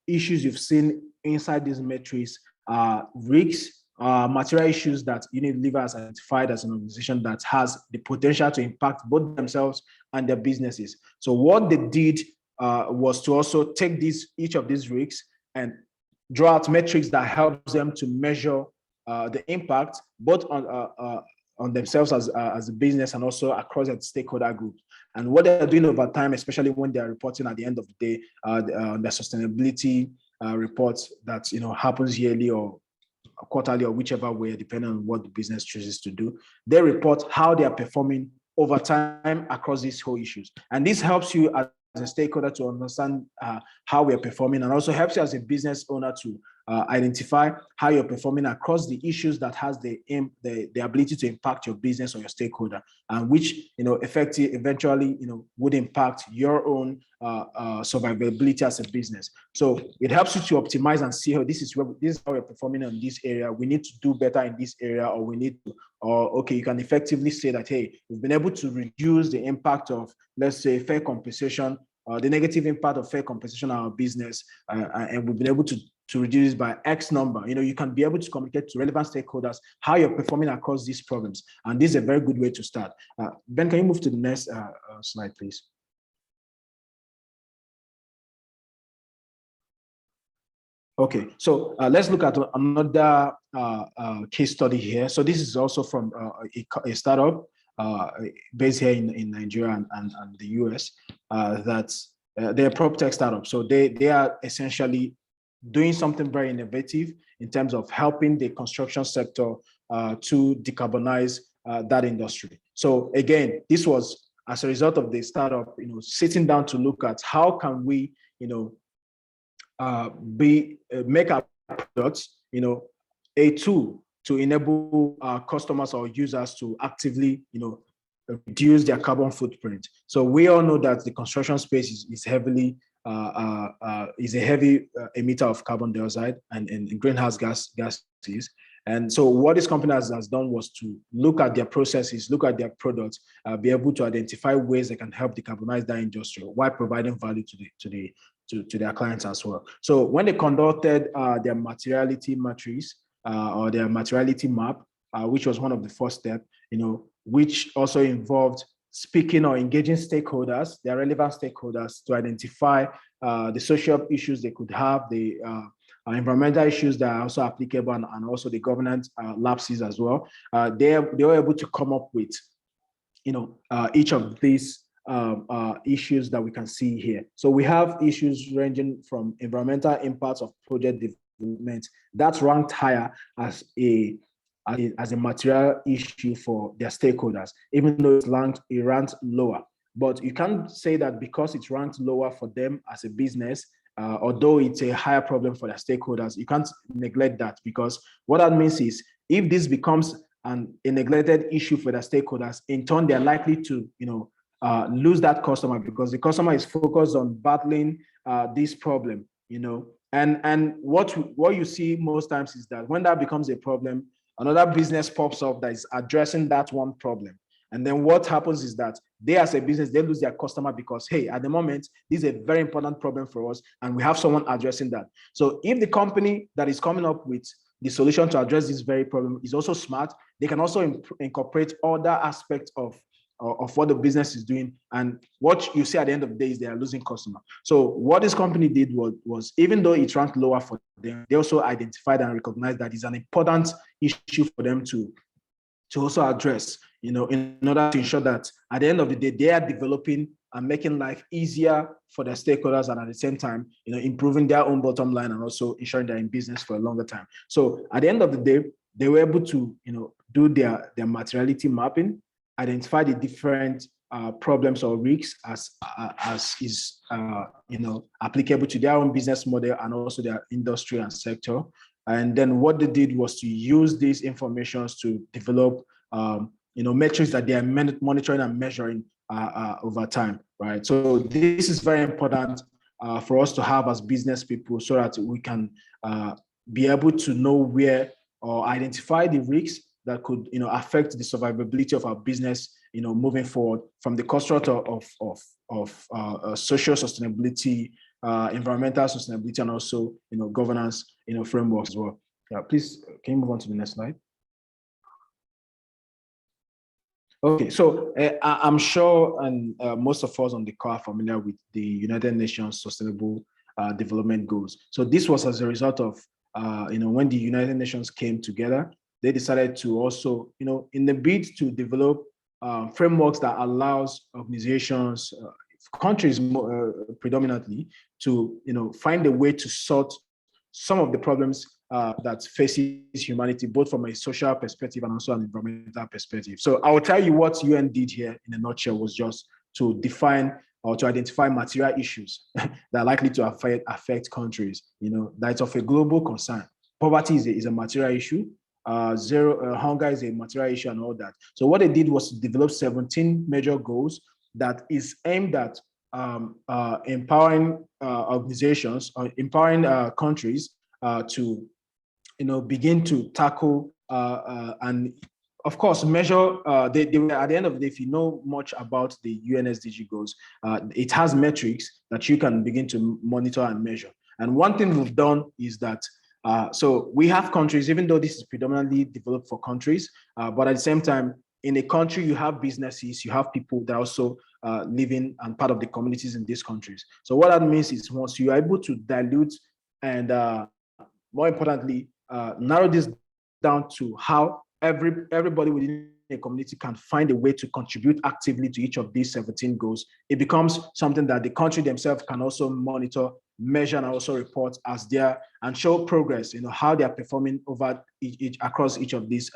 issues you've seen inside these metrics are risks, material issues that Unilever has identified as an organization that has the potential to impact both themselves and their businesses. So what they did was to also take each of these risks and draw out metrics that helps them to measure the impact both on themselves as a business and also across the stakeholder groups. And what they're doing over time, especially when they're reporting at the end of the day, the sustainability reports that happens yearly or quarterly or whichever way, depending on what the business chooses to do, they report how they are performing over time across these whole issues. And this helps you as a stakeholder to understand how we're performing, and also helps you as a business owner to identify how you're performing across the issues that has the ability to impact your business or your stakeholder, and which eventually would impact your own survivability as a business. So it helps you to optimize and see how this is how we're performing in this area. We need to do better in this area, or we need to, or okay, you can effectively say that, hey, we've been able to reduce the impact of, let's say, fair compensation, the negative impact of fair compensation on our business, and we've been able to reduce by X number. You can be able to communicate to relevant stakeholders how you're performing across these problems. And this is a very good way to start. Ben, can you move to the next slide, please? Okay, so let's look at another case study here. So this is also from a startup based here in Nigeria and the US, they're a prop tech startup. So they are essentially doing something very innovative in terms of helping the construction sector to decarbonize that industry. So again, this was as a result of the startup, sitting down to look at how can we, make our products, a tool to enable our customers or users to actively, reduce their carbon footprint. So we all know that the construction space is heavily is a heavy emitter of carbon dioxide and greenhouse gases. And so what this company has done was to look at their processes, look at their products, be able to identify ways they can help decarbonize that industry while providing value to their clients as well. So when they conducted their materiality matrix or their materiality map, which was one of the first steps, which also involved speaking or engaging stakeholders, their relevant stakeholders, to identify the social issues they could have, the environmental issues that are also applicable, and also the governance lapses as well. They were able to come up with, each of these issues that we can see here. So we have issues ranging from environmental impacts of project development that's ranked higher as a material issue for their stakeholders, even though it ranked lower. But you can't say that because it's ranked lower for them as a business, although it's a higher problem for their stakeholders, you can't neglect that, because what that means is if this becomes a neglected issue for their stakeholders, in turn, they're likely to, lose that customer, because the customer is focused on battling this problem, And what you see most times is that when that becomes a problem, another business pops up that is addressing that one problem. And then what happens is that they, as a business, they lose their customer because, hey, at the moment, this is a very important problem for us, and we have someone addressing that. So if the company that is coming up with the solution to address this very problem is also smart, they can also incorporate other aspects of what the business is doing. And what you see at the end of the day is they are losing customer. So what this company did was even though it ranked lower for them, they also identified and recognized that it's an important issue for them to also address, in order to ensure that at the end of the day, they are developing and making life easier for their stakeholders, and at the same time, improving their own bottom line and also ensuring they're in business for a longer time. So at the end of the day, they were able to, do their materiality mapping, identify the different problems or risks as is applicable to their own business model and also their industry and sector. And then what they did was to use these informations to develop metrics that they are monitoring and measuring over time, right? So this is very important for us to have as business people so that we can be able to know where or identify the risks that could affect the survivability of our business moving forward from the construct of social sustainability, environmental sustainability, and also governance frameworks as well. Please, can you move on to the next slide? Okay, so I'm sure, and most of us on the call are familiar with the United Nations Sustainable Development Goals. So this was as a result of, when the United Nations came together, they decided to also, in the bid to develop frameworks that allows organizations, countries predominantly, to find a way to sort some of the problems that faces humanity, both from a social perspective and also an environmental perspective. So I will tell you what UN did here in a nutshell was just to define or to identify material issues that are likely to affect countries, that's of a global concern. Poverty is a material issue. Hunger is a material issue and all that. So what they did was to develop 17 major goals that is aimed at empowering organizations or empowering countries to begin to tackle and of course measure. They were at the end of the day, if you know much about the UN SDG goals, it has metrics that you can begin to monitor and measure. And one thing we've done is that so we have countries, even though this is predominantly developed for countries, but at the same time, in a country, you have businesses, you have people that also living and part of the communities in these countries. So what that means is once you are able to dilute and more importantly, narrow this down to how everybody within a community can find a way to contribute actively to each of these 17 goals, it becomes something that the country themselves can also monitor, measure, and also report as their and show progress, how they are performing over across each of these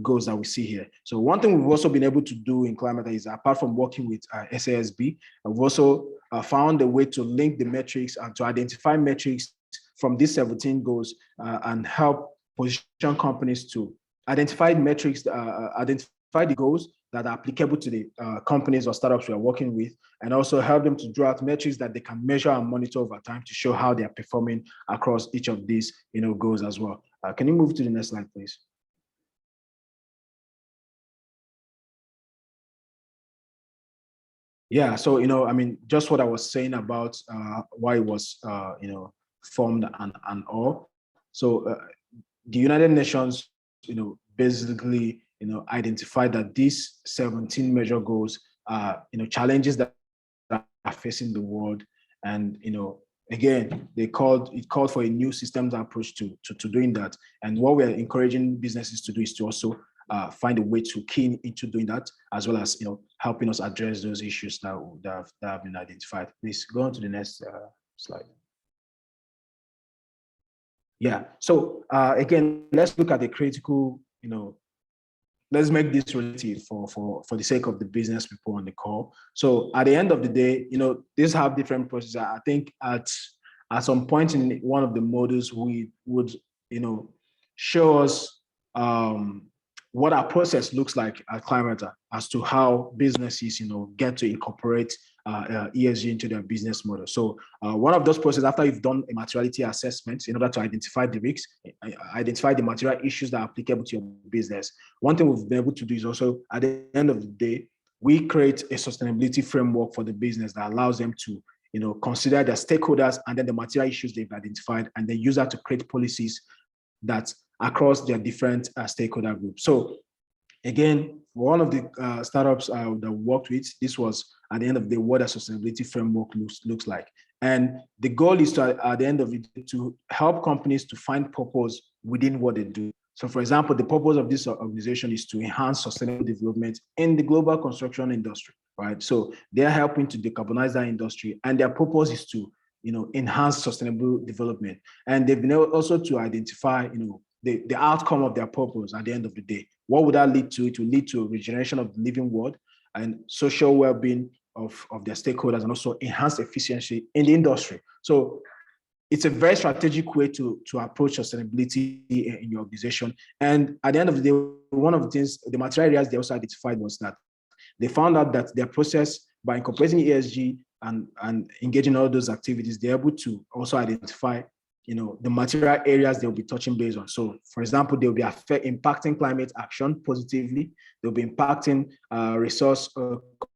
goals that we see here. So one thing we've also been able to do in Climate is, apart from working with SASB, we've also found a way to link the metrics and to identify metrics from these 17 goals and help position companies to identify metrics, identify the goals that are applicable to the companies or startups we are working with, and also help them to draw out metrics that they can measure and monitor over time to show how they are performing across each of these goals as well. Can you move to the next slide, please? Yeah, so just what I was saying about why it was formed and all. So the United Nations basically identified that these 17 major goals are challenges that are facing the world, and again it called for a new systems approach to doing that. And what we're encouraging businesses to do is to also find a way to key into doing that, as well as helping us address those issues that have been identified. Please go on to the next slide. Yeah, so again, let's look at the critical, let's make this relative for the sake of the business people on the call. So at the end of the day, these have different processes. I think at some point in one of the modules, we would, show us what our process looks like at Climate as to how businesses, get to incorporate ESG into their business model. So one of those processes, after you've done a materiality assessment in order to identify the risks, identify the material issues that are applicable to your business, one thing we've been able to do is also, at the end of the day, we create a sustainability framework for the business that allows them to consider their stakeholders and then the material issues they've identified, and then use that to create policies that across their different stakeholder groups. So again, one of the startups that we worked with, this was at the end of the day what a sustainability framework looks like. And the goal is to, at the end of it, to help companies to find purpose within what they do. So for example, the purpose of this organization is to enhance sustainable development in the global construction industry, right? So they're helping to decarbonize that industry, and their purpose is to enhance sustainable development. And they've been able also to identify the outcome of their purpose at the end of the day. What would that lead to? It will lead to a regeneration of the living world, and social well-being of their stakeholders, and also enhance efficiency in the industry. So it's a very strategic way to approach sustainability in your organization. And at the end of the day, one of the things, the material areas they also identified was that they found out that their process, by incorporating ESG and engaging in all those activities, they're able to also identify, the material areas they'll be touching base on. So, for example, they'll be impacting climate action positively. They'll be impacting resource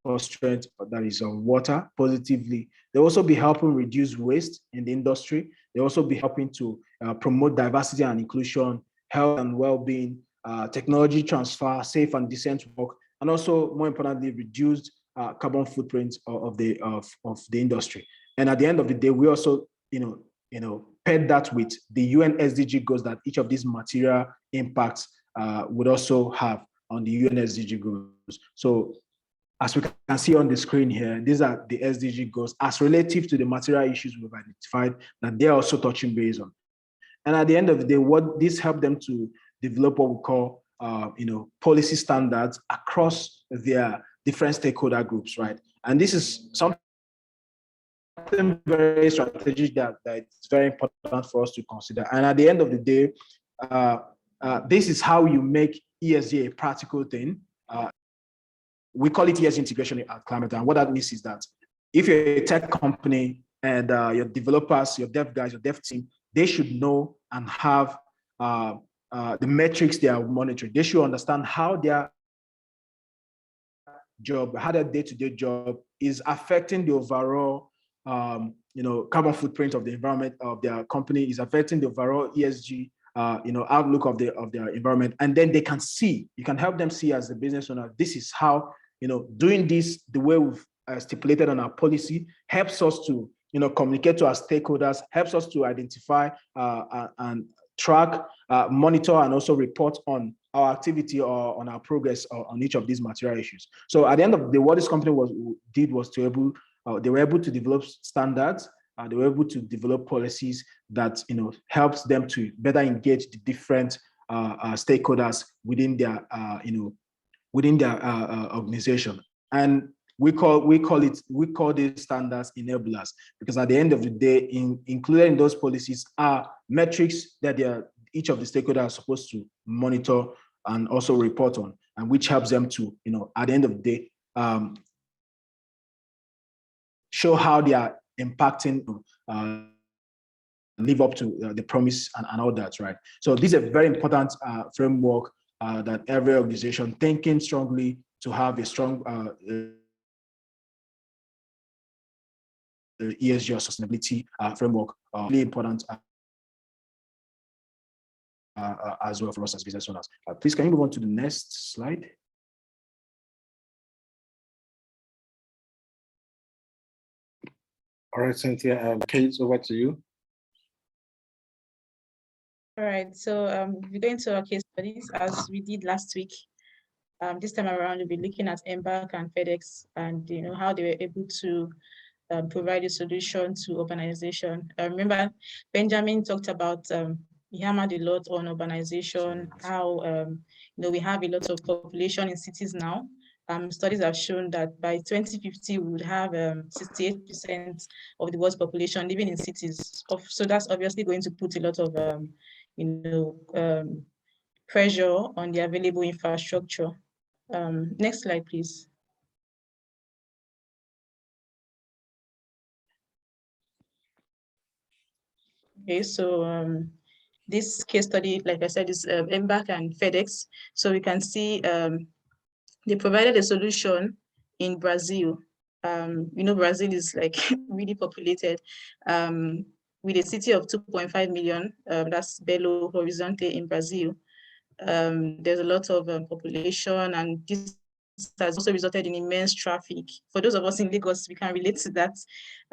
constraint, that is on water, positively. They'll also be helping reduce waste in the industry. They'll also be helping to promote diversity and inclusion, health and well-being, technology transfer, safe and decent work, and also, more importantly, reduced carbon footprint of the industry. And at the end of the day, we also, paired that with the UN SDG goals that each of these material impacts would also have on the UN SDG goals. So, as we can see on the screen here, these are the SDG goals as relative to the material issues we've identified that they're also touching base on. And at the end of the day, what this helped them to develop what we call, policy standards across their different stakeholder groups, right? And this is something very strategic that it's very important for us to consider. And at the end of the day, this is how you make ESG a practical thing. We call it ESG integration at Climate. And what that means is that if you're a tech company and your developers, your dev guys, your dev team, they should know and have the metrics they are monitoring. They should understand how their job, how their day-to-day job is affecting the overall, carbon footprint of the environment of their company, is affecting the overall ESG, outlook of their environment. And then they can see, you can help them see as a business owner, this is how, doing this the way we've stipulated on our policy helps us to, communicate to our stakeholders, helps us to identify and track, monitor, and also report on our activity or on our progress on each of these material issues. So at the end of the day, what this company did was they were able to develop standards. They were able to develop policies that helps them to better engage the different stakeholders within their organization. And we call these standards enablers, because at the end of the day, included in those policies are metrics that each of the stakeholders are supposed to monitor and also report on, and which helps them to, at the end of the day, show how they are impacting, live up to the promise and all that, right? So this is a very important framework that every organization thinking strongly to have a strong ESG or sustainability framework, really important as well for us as business owners. Please, can you move on to the next slide? All right, Cynthia, Kate, over to you. All right, so we're going to our case studies as we did last week. This time around, we'll be looking at Embark and FedEx and how they were able to provide a solution to urbanization. Remember, Benjamin talked about, he hammered a lot on urbanization, how we have a lot of population in cities now. Studies have shown that by 2050, we would have 68% of the world's population living in cities. So that's obviously going to put a lot of pressure on the available infrastructure. Next slide, please. Okay, so this case study, like I said, is Embark and FedEx. So we can see they provided a solution in Brazil. Brazil is like really populated with a city of 2.5 million. That's Belo Horizonte in Brazil. There's a lot of population, and this has also resulted in immense traffic. For those of us in Lagos, we can relate to that.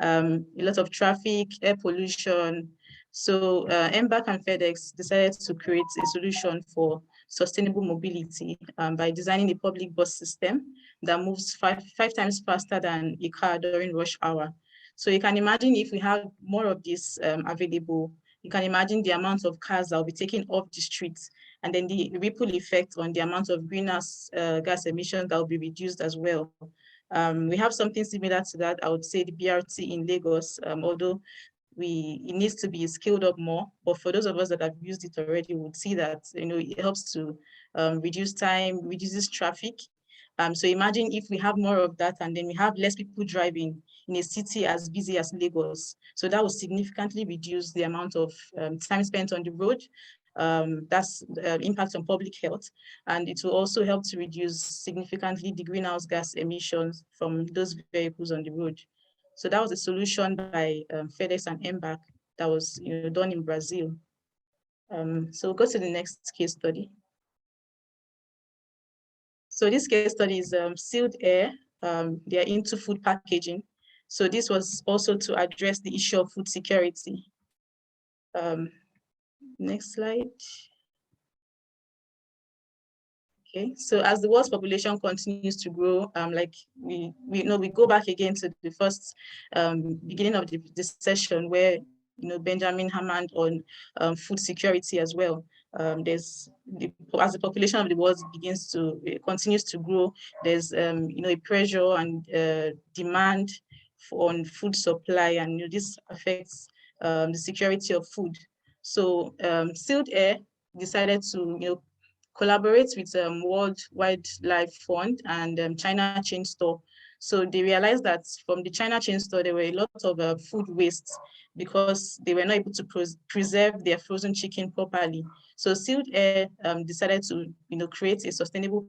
A lot of traffic, air pollution. So Embark and FedEx decided to create a solution for sustainable mobility by designing a public bus system that moves five times faster than a car during rush hour. So you can imagine if we have more of this available, you can imagine the amount of cars that will be taken off the streets and then the ripple effect on the amount of greenhouse gas emissions that will be reduced as well. We have something similar to that, I would say the BRT in Lagos, although it needs to be scaled up more, but for those of us that have used it already, would see that, it helps to reduce time, reduces traffic. So imagine if we have more of that, and then we have less people driving in a city as busy as Lagos. So that will significantly reduce the amount of time spent on the road. That's impact on public health, and it will also help to reduce significantly the greenhouse gas emissions from those vehicles on the road. So that was a solution by FedEx and MBAC that was done in Brazil. So we'll go to the next case study. So this case study is Sealed Air. They are into food packaging. So this was also to address the issue of food security. Next slide. Okay, so as the world's population continues to grow, like we go back again to the first beginning of this session where Benjamin hammered on food security as well. As the population of the world continues to grow, there's a pressure and demand on food supply, and this affects the security of food. So Sealed Air decided to collaborate with World Wildlife Fund and China Chain Store. So they realized that from the China Chain Store, there were a lot of food waste because they were not able to preserve their frozen chicken properly. So Sealed Air decided to create a sustainable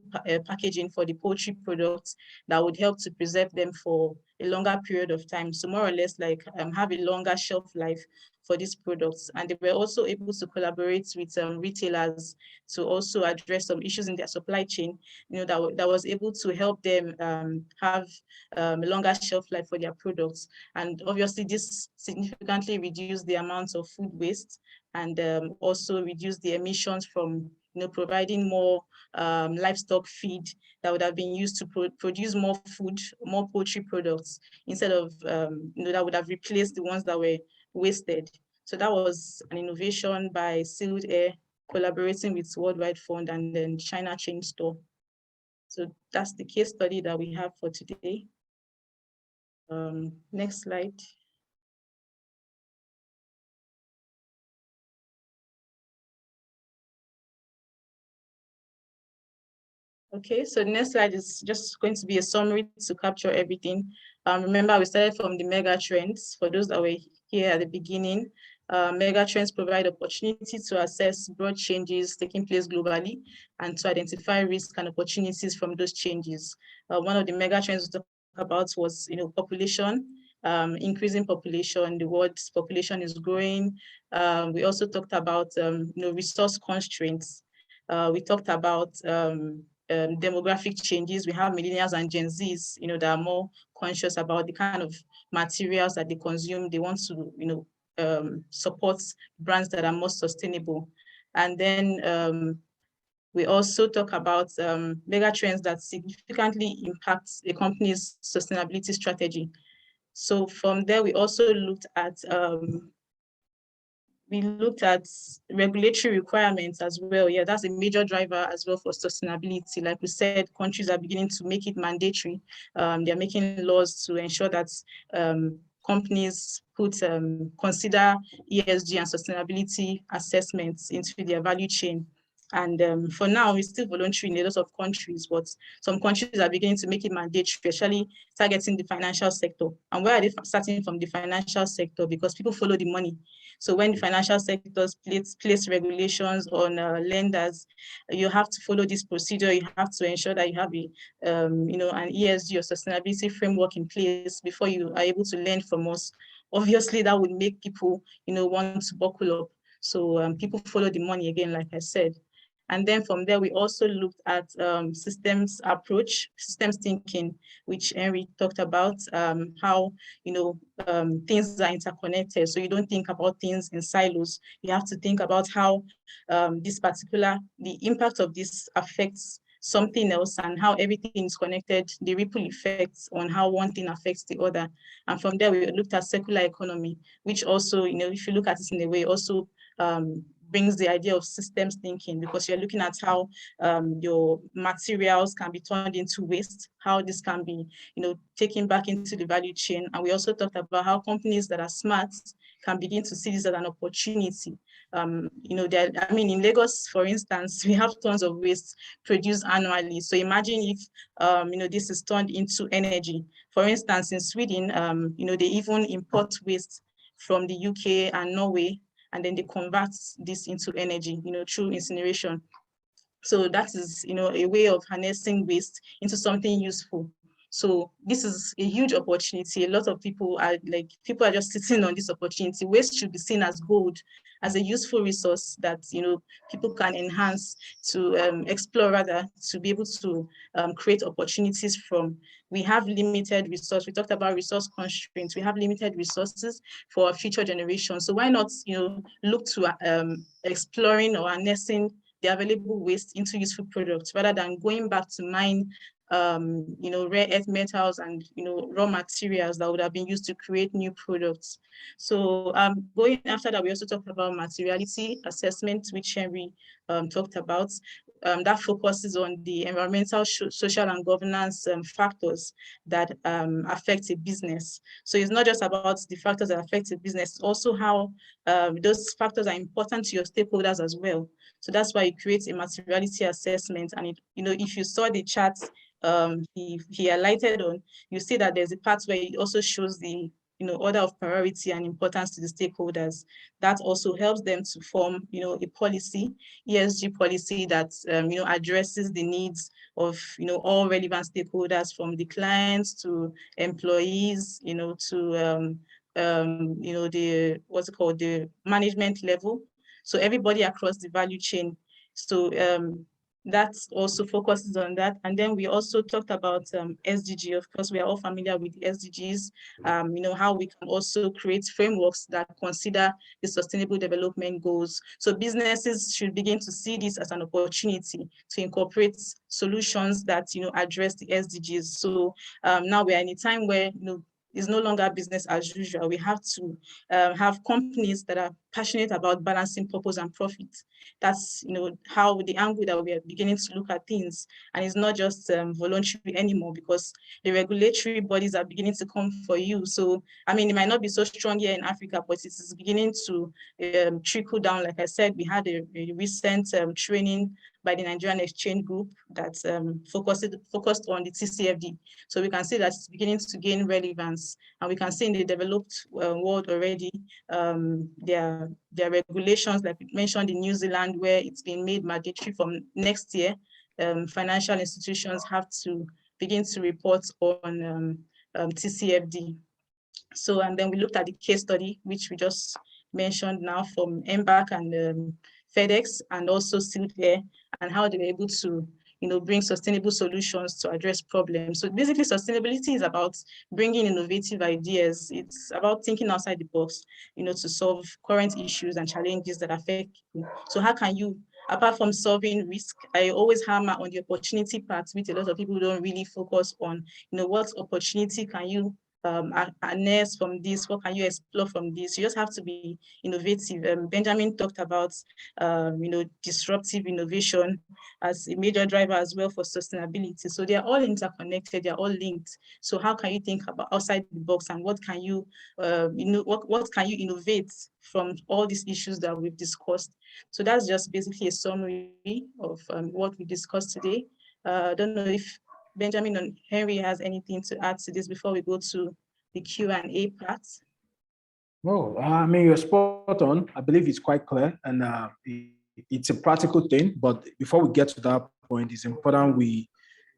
packaging for the poultry products that would help to preserve them for a longer period of time. So more or less like have a longer shelf life for these products. And they were also able to collaborate with retailers to also address some issues in their supply chain, that was able to help them have a longer shelf life for their products. And obviously this significantly reduced the amount of food waste, and also reduce the emissions from providing more livestock feed that would have been used to produce more food, more poultry products, instead of that would have replaced the ones that were wasted. So that was an innovation by Sealed Air collaborating with Worldwide Fund and then China Chain Store. So that's the case study that we have for today. Next slide. Okay, so the next slide is just going to be a summary to capture everything. Remember, we started from the mega trends. For those that were here at the beginning, mega trends provide opportunity to assess broad changes taking place globally and to identify risks and opportunities from those changes. One of the mega trends we talked about was, population, increasing population. The world's population is growing. We also talked about, resource constraints. We talked about demographic changes. We have millennials and Gen Zs, that are more conscious about the kind of materials that they consume. They want to, support brands that are more sustainable. And then we also talk about mega trends that significantly impact a company's sustainability strategy. So from there, we also looked at regulatory requirements as well. Yeah, that's a major driver as well for sustainability. Like we said, countries are beginning to make it mandatory. They're making laws to ensure that companies consider ESG and sustainability assessments into their value chain. And for now, it's still voluntary in a lot of countries, but some countries are beginning to make it mandatory, especially targeting the financial sector. And where are they starting from? The financial sector, because people follow the money. So when the financial sectors place regulations on lenders, you have to follow this procedure. You have to ensure that you have an ESG or sustainability framework in place before you are able to lend from us. Obviously, that would make people, want to buckle up. So people follow the money again, like I said. And then from there, we also looked at systems thinking, which Henry talked about, how, things are interconnected. So you don't think about things in silos. You have to think about how the impact of this affects something else, and how everything is connected, the ripple effects on how one thing affects the other. And from there, we looked at circular economy, which also, if you look at it in a way, also brings the idea of systems thinking, because you're looking at how your materials can be turned into waste, how this can be, taken back into the value chain. And we also talked about how companies that are smart can begin to see this as an opportunity. In Lagos, for instance, we have tons of waste produced annually. So imagine if, this is turned into energy. For instance, in Sweden, they even import waste from the UK and Norway, and then they convert this into energy, through incineration. So that is, a way of harnessing waste into something useful. So this is a huge opportunity. A lot of people are just sitting on this opportunity. Waste should be seen as gold, as a useful resource that, people can enhance to explore, rather, to be able to create opportunities from. We have limited resource. We talked about resource constraints. We have limited resources for our future generations. So why not, look to exploring or harnessing the available waste into useful products, rather than going back to mine rare earth metals and raw materials that would have been used to create new products. So going after that, we also talked about materiality assessment, which Henry talked about. That focuses on the environmental, social, and governance factors that affect a business. So it's not just about the factors that affect a business, also how those factors are important to your stakeholders as well. So that's why it creates a materiality assessment. And if you saw the charts he highlighted on, you see that there's a part where it also shows the order of priority and importance to the stakeholders. That also helps them to form a policy, ESG policy, that addresses the needs of all relevant stakeholders, from the clients to employees, to the management level. So everybody across the value chain. So that also focuses on that. And then we also talked about SDG. Of course, we are all familiar with the SDGs, how we can also create frameworks that consider the sustainable development goals. So businesses should begin to see this as an opportunity to incorporate solutions that, address the SDGs. So now we are in a time where, it's no longer business as usual. We have to have companies that are passionate about balancing purpose and profit. That's how the angle that we are beginning to look at things, and it's not just voluntary anymore, because the regulatory bodies are beginning to come for you. So it might not be so strong here in Africa, but it is beginning to trickle down. Like I said, we had a recent training by the Nigerian Exchange Group that focused on the TCFD. So we can see that it's beginning to gain relevance, and we can see in the developed world already, there are regulations, like we mentioned in New Zealand, where it's been made mandatory from next year. Financial institutions have to begin to report on TCFD. So, and then we looked at the case study, which we just mentioned now, from Embark and FedEx, and also Sealed Air, and how they were able to bring sustainable solutions to address problems. So basically, sustainability is about bringing innovative ideas. It's about thinking outside the box, to solve current issues and challenges that affect people. So how can you, apart from solving risk, I always hammer on the opportunity part, which a lot of people don't really focus on. What opportunity can you harness from this? What can you explore from this? You just have to be innovative. Benjamin talked about disruptive innovation as a major driver as well for sustainability. So they are all interconnected, they are all linked. So how can you think about outside the box, and what can you what can you innovate from all these issues that we've discussed? So that's just basically a summary of what we discussed today. I don't know if Benjamin and Henry has anything to add to this before we go to the Q&A part. No, you're spot on. I believe it's quite clear, and it's a practical thing. But before we get to that point, it's important we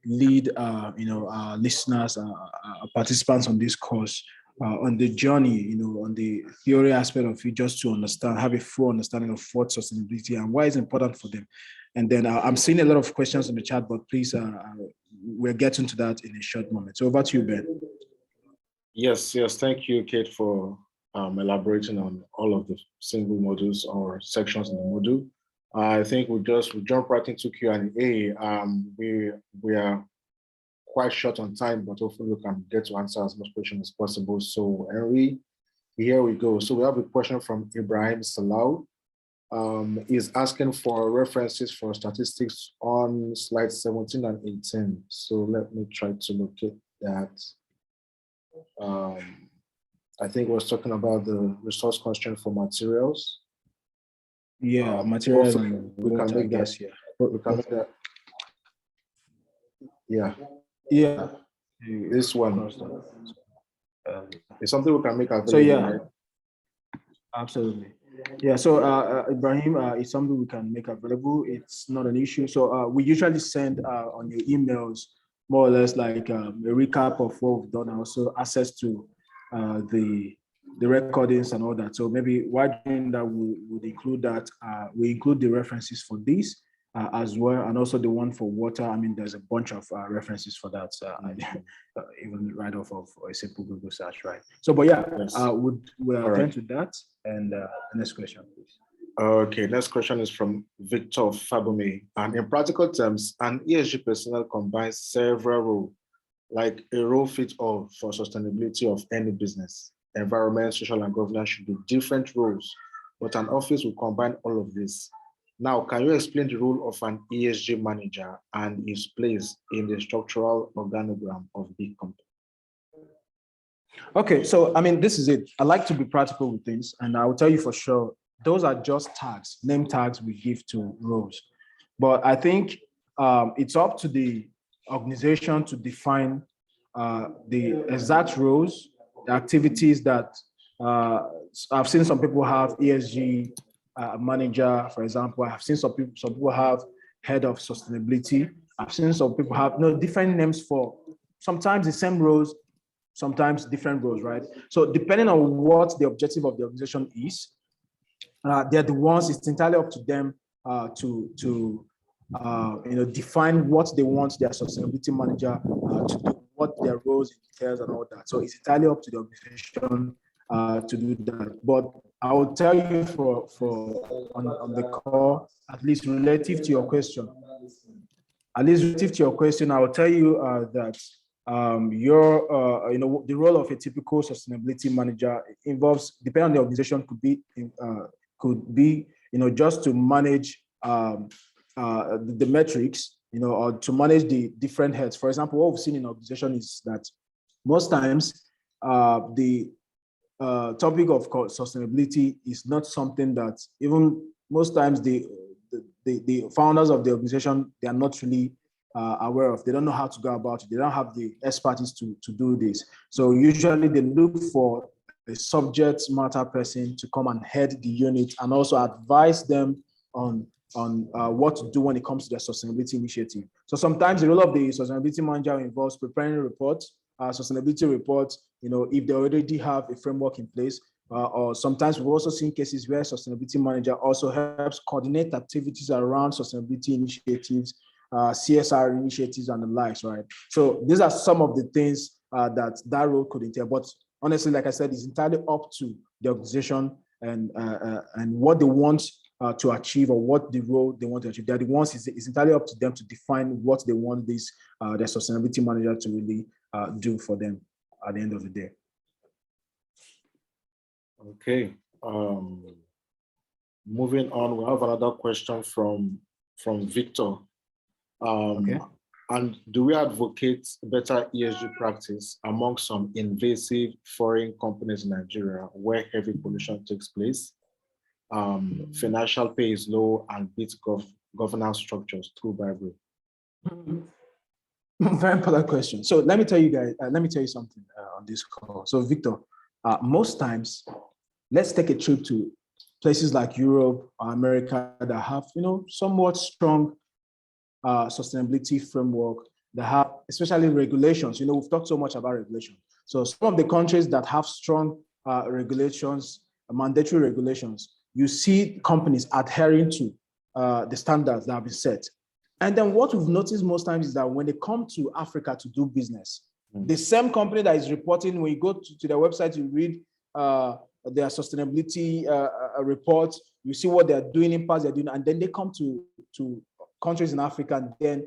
lead, our listeners, our participants on this course, on the journey, on the theory aspect of it, just to understand, have a full understanding of what sustainability and why it's important for them. And then I'm seeing a lot of questions in the chat, but please, we're getting to that in a short moment. So over to you, Ben. Yes. Thank you, Kate, for elaborating on all of the single modules or sections in the module. I think we jump right into Q&A. We are quite short on time, but hopefully we can get to answer as much questions as possible. So Henry, here we go. So we have a question from Ibrahim Salau. is asking for references for statistics on slides 17 and 18. So let me try to locate that. I think we're talking about the resource constraint for materials. Yeah, materials and we water, can make I guess, that. yeah. We can make that. Yeah. Yeah. This one. It's something we can make available, So yeah, right? absolutely. Yeah, so Ibrahim, it's something we can make available. It's not an issue. So we usually send on your emails more or less like a recap of what we've done, and also access to the recordings and all that. So maybe while doing that, we would include that. We include the references for this as well, and also the one for water. I mean, there's a bunch of references for that, even right off of a simple Google search, right? So, but yeah, Yes. we'll attend to that. And next question, please. Okay, next question is from Victor Fabome. And in practical terms, an ESG personnel combines several roles, like a role fit all for sustainability of any business. Environment, social, and governance should be different roles, but an office will combine all of this. Now, can you explain the role of an ESG manager and his place in the structural organogram of big company? Okay, so I mean, this is it. I like to be practical with things, and I will tell you for sure, those are just tags, name tags we give to roles. But I think it's up to the organization to define the exact roles, the activities that I've seen some people have ESG manager, for example. I've seen some people have head of sustainability. I've seen some people have different names for sometimes the same roles, sometimes different roles, right? So depending on what the objective of the organization is, they're the ones, it's entirely up to them to define what they want their sustainability manager to do, what their roles entails and all that. So it's entirely up to the organization to do that. But I will tell you on the call, at least relative to your question, I will tell you that the role of a typical sustainability manager involves, depending on the organization, could be just to manage the metrics, or to manage the different heads. For example, what we've seen in organization is that most times the topic of sustainability is not something that even most times the founders of the organization, they are not really aware of. They don't know how to go about it. They don't have the expertise to do this. So usually they look for a subject matter person to come and head the unit and also advise them on what to do when it comes to their sustainability initiative. So sometimes the role of the sustainability manager involves preparing reports, sustainability reports, if they already have a framework in place, or sometimes we've also seen cases where sustainability manager also helps coordinate activities around sustainability initiatives, CSR initiatives and the likes, right? So these are some of the things that role could entail. But honestly, like I said, it's entirely up to the organization and what they want to achieve, or what the role they want to achieve. They're the ones, it's entirely up to them to define what they want their sustainability manager to really do for them at the end of the day. Okay. Moving on, we have another question from Victor. Okay. And do we advocate better ESG practice among some invasive foreign companies in Nigeria where heavy pollution takes place? Financial pay is low and beats governance structures through bribery. Very important question. So let me tell you guys, let me tell you something on this call. So Victor, most times, let's take a trip to places like Europe or America that have, somewhat strong sustainability framework, that have especially regulations. We've talked so much about regulation. So some of the countries that have strong regulations, mandatory regulations, you see companies adhering to the standards that have been set. And then what we've noticed most times is that when they come to Africa to do business, the same company that is reporting, when you go to their website, you read their sustainability report, you see what they're doing, impacts they're doing, and then they come to countries in Africa, and then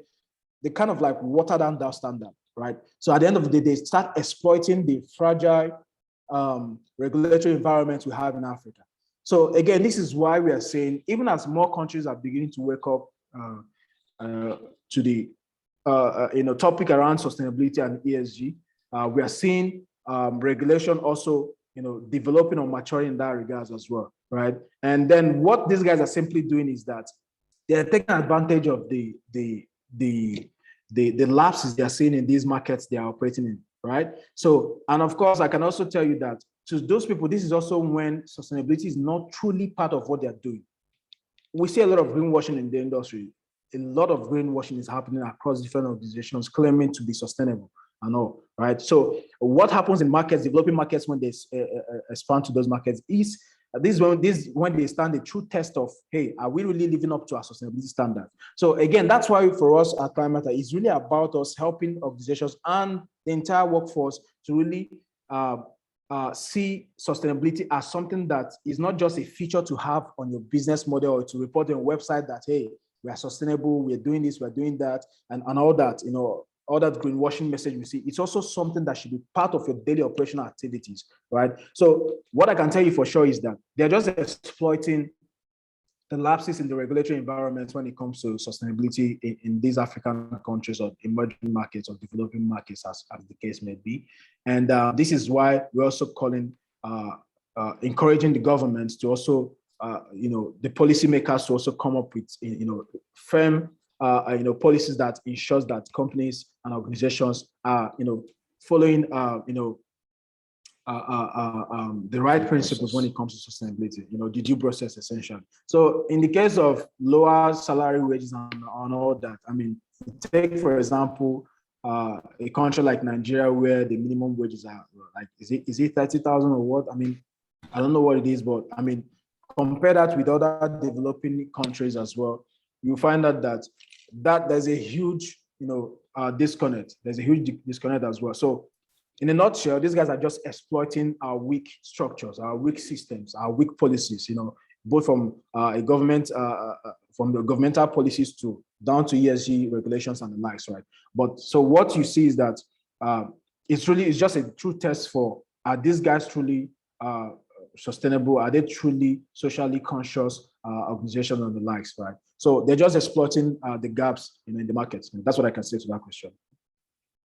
they kind of like water down that standard, right? So at the end of the day, they start exploiting the fragile regulatory environment we have in Africa. So again, this is why we are saying, even as more countries are beginning to wake up to the topic around sustainability and ESG, we are seeing regulation also developing or maturing in that regards as well, right? And then what these guys are simply doing is that they're taking advantage of the lapses they are seeing in these markets they are operating in, right? So, and of course, I can also tell you that to those people, this is also when sustainability is not truly part of what they're doing. We see a lot of greenwashing in the industry. A lot of greenwashing is happening across different organizations claiming to be sustainable and all, right? So what happens in markets, developing markets, when they expand to those markets is when they stand the true test of, hey, are we really living up to our sustainability standard? So again, that's why for us at Climate Matter, it's really about us helping organizations and the entire workforce to really see sustainability as something that is not just a feature to have on your business model or to report on a website that, hey, we are sustainable, we're doing this, we're doing that, and all that, all that greenwashing message we see. It's also something that should be part of your daily operational activities, right? So what I can tell you for sure is that they're just exploiting the lapses in the regulatory environment when it comes to sustainability in these African countries or emerging markets or developing markets, as the case may be. And this is why we're also calling, encouraging the government to also, the policymakers to also come up with, firm, policies that ensures that companies and organizations are, following, the right principles when it comes to sustainability, the due process essential. So in the case of lower salary wages and all that, I mean, take for example, a country like Nigeria where the minimum wages are like, is it 30,000 or what? I mean, I don't know what it is, but I mean, compare that with other developing countries as well, you find out that there's a huge, disconnect. There's a huge disconnect as well. So in a nutshell, these guys are just exploiting our weak structures, our weak systems, our weak policies, both from a government, from the governmental policies to down to ESG regulations and the likes, right? But so what you see is that it's just a true test for, are these guys truly sustainable? Are they truly socially conscious organizations and the likes, right? So they're just exploiting the gaps in the markets. And that's what I can say to that question.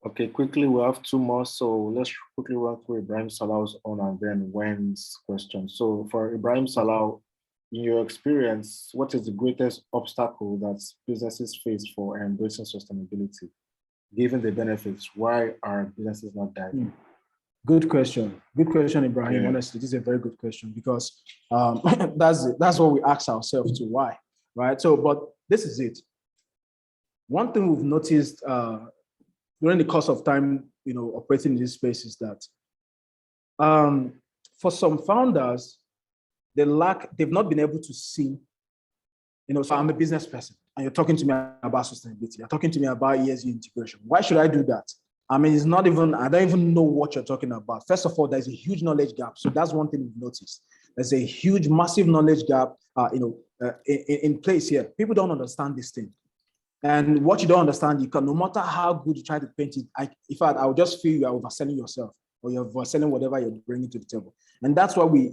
Okay, quickly, we have two more. So let's quickly run through Ibrahim Salah's on and then Wen's question. So for Ibrahim Salah, in your experience, what is the greatest obstacle that businesses face for embracing sustainability? Given the benefits, why are businesses not diving? Good question. Good question, Ibrahim. Yeah. Honestly, this is a very good question because that's what we ask ourselves to why, right? So, but this is it. One thing we've noticed during the course of time, operating in this space is that for some founders, they've not been able to see, so I'm a business person and you're talking to me about sustainability. You're talking to me about ESG integration. Why should I do that? I mean, I don't even know what you're talking about. First of all, there's a huge knowledge gap. So that's one thing we've noticed. There's a huge, massive knowledge gap, in place here. People don't understand this thing. And what you don't understand, you can, no matter how good you try to paint it, in fact, I would just feel you are overselling yourself or you're overselling whatever you're bringing to the table. And that's why we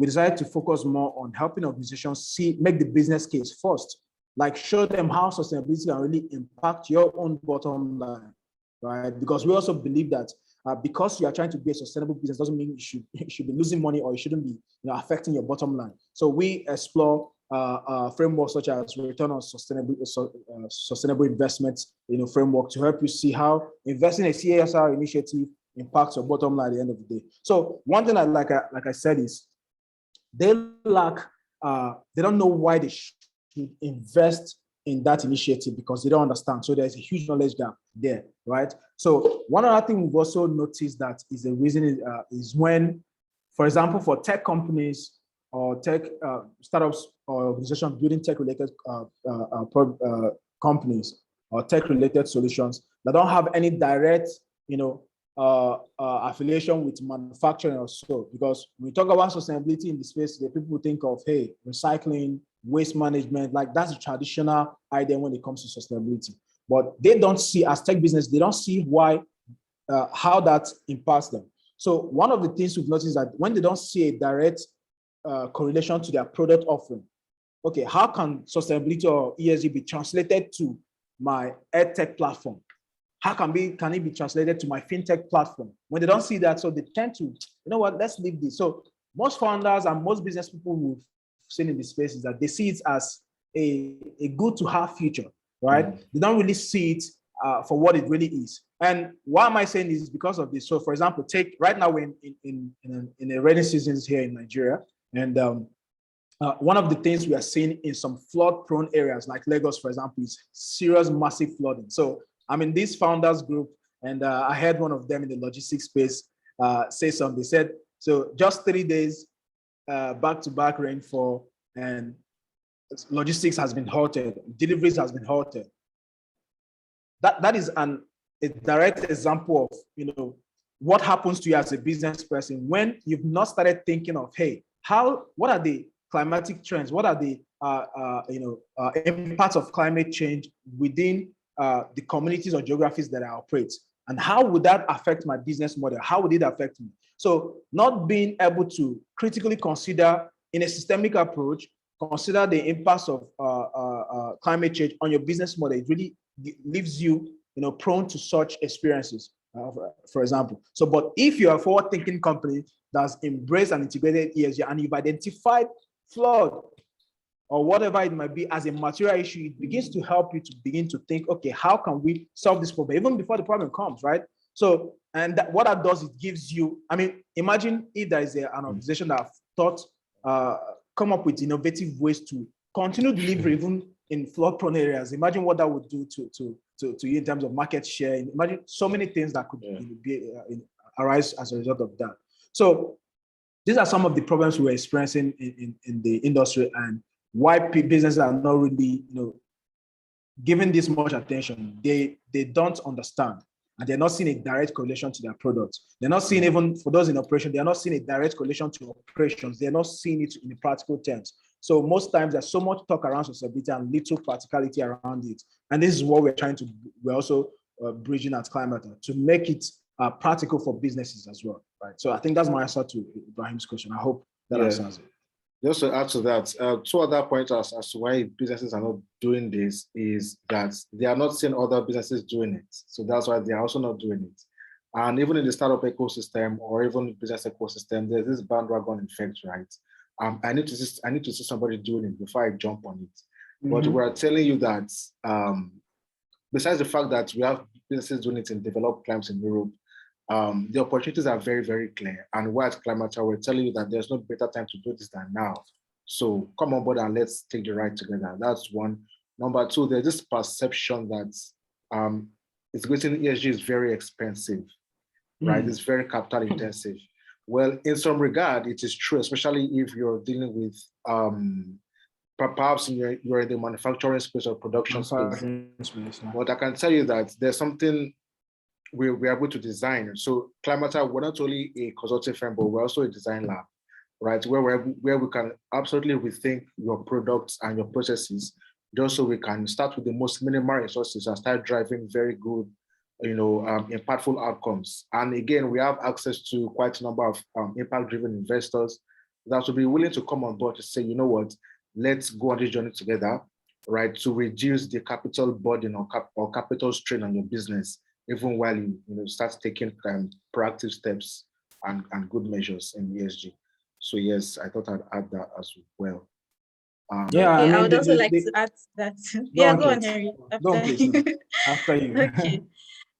decided to focus more on helping organizations make the business case first, like show them how sustainability can really impact your own bottom line, right? Because we also believe that because you are trying to be a sustainable business doesn't mean you should be losing money or you shouldn't be affecting your bottom line. So we explore frameworks such as return on sustainable investments, framework to help you see how investing in a CSR initiative impacts your bottom line at the end of the day. So one thing like I said is they don't know why they should invest in that initiative because they don't understand. So there's a huge knowledge gap there, right? So one other thing we've also noticed that is the reason is when, for example, for tech companies or tech startups or organizations building tech-related companies or tech-related solutions that don't have any direct, affiliation with manufacturing or so. Because when we talk about sustainability in the space, the people think of, hey, recycling, waste management, like that's a traditional idea when it comes to sustainability. But they don't see, as tech business, they don't see why, how that impacts them. So one of the things we've noticed is that when they don't see a direct correlation to their product offering. Okay, how can sustainability or ESG be translated to my EdTech platform? How can it be translated to my fintech platform? When they don't see that, so they tend to, you know what, let's leave this. So most founders and most business people we've seen in the space is that they see it as a good to have future, right? Mm-hmm. They don't really see it for what it really is. And why am I saying this? Is because of this. So for example, take right now we're in a rainy season here in Nigeria. And one of the things we are seeing in some flood-prone areas like Lagos, for example, is serious, massive flooding. So I'm in this founders group, and I heard one of them in the logistics space say something. They said, so just 3 days back-to-back rainfall, and logistics has been halted, deliveries has been halted. That is a direct example of what happens to you as a business person when you've not started thinking of, hey, what are the climatic trends? What are the impacts of climate change within the communities or geographies that I operate? And how would that affect my business model? How would it affect me? So not being able to critically consider in a systemic approach, consider the impacts of climate change on your business model, it really leaves you, prone to such experiences, for example. So, but if you're a forward-thinking company that's embraced and integrated ESG and you've identified flood or whatever it might be as a material issue, it begins to help you to begin to think, okay, how can we solve this problem even before the problem comes, right? So, and what that does, it gives you, imagine if there is an organization that thought, come up with innovative ways to continue delivery even in flood-prone areas. Imagine what that would do to you in terms of market share. Imagine so many things that could arise as a result of that. So these are some of the problems we're experiencing in the industry, and why businesses are not really, given this much attention. They don't understand, and they're not seeing a direct correlation to their products. They're not seeing, even for those in operation, they're not seeing a direct correlation to operations. They're not seeing it in the practical terms. So most times there's so much talk around sustainability and little practicality around it. And this is what we're also bridging at Climate to make it practical for businesses as well, right? So I think that's my answer to Ibrahim's question. I hope that answers it. Just to add to that, two other points as to why businesses are not doing this is that they are not seeing other businesses doing it. So that's why they are also not doing it. And even in the startup ecosystem or even business ecosystem, there's this bandwagon effect, right? I need to see somebody doing it before I jump on it. Mm-hmm. But we're telling you that besides the fact that we have businesses doing it in developed climes in Europe, the opportunities are very, very clear. And we're at Climate, we're telling you that there's no better time to do this than now. So come on board and let's take the ride together. That's one. Number two, there's this perception that integrating ESG is very expensive, right? It's very capital intensive. Well, in some regard, it is true, especially if you're dealing with perhaps you're in the manufacturing space or production space. But I can tell you that there's something we're able to design. So Climate, we're not only a consulting firm, but we're also a design lab, right? Where we can absolutely rethink your products and your processes, just so we can start with the most minimal resources and start driving very good, impactful outcomes. And again, we have access to quite a number of impact-driven investors that will be willing to come on board to say, you know what, let's go on this journey together, right? To reduce the capital burden or capital strain on your business, even while you start taking proactive steps and good measures in ESG. So yes, I thought I'd add that as well. I would also like to add that. Go on, Henry. Go on, please. After you.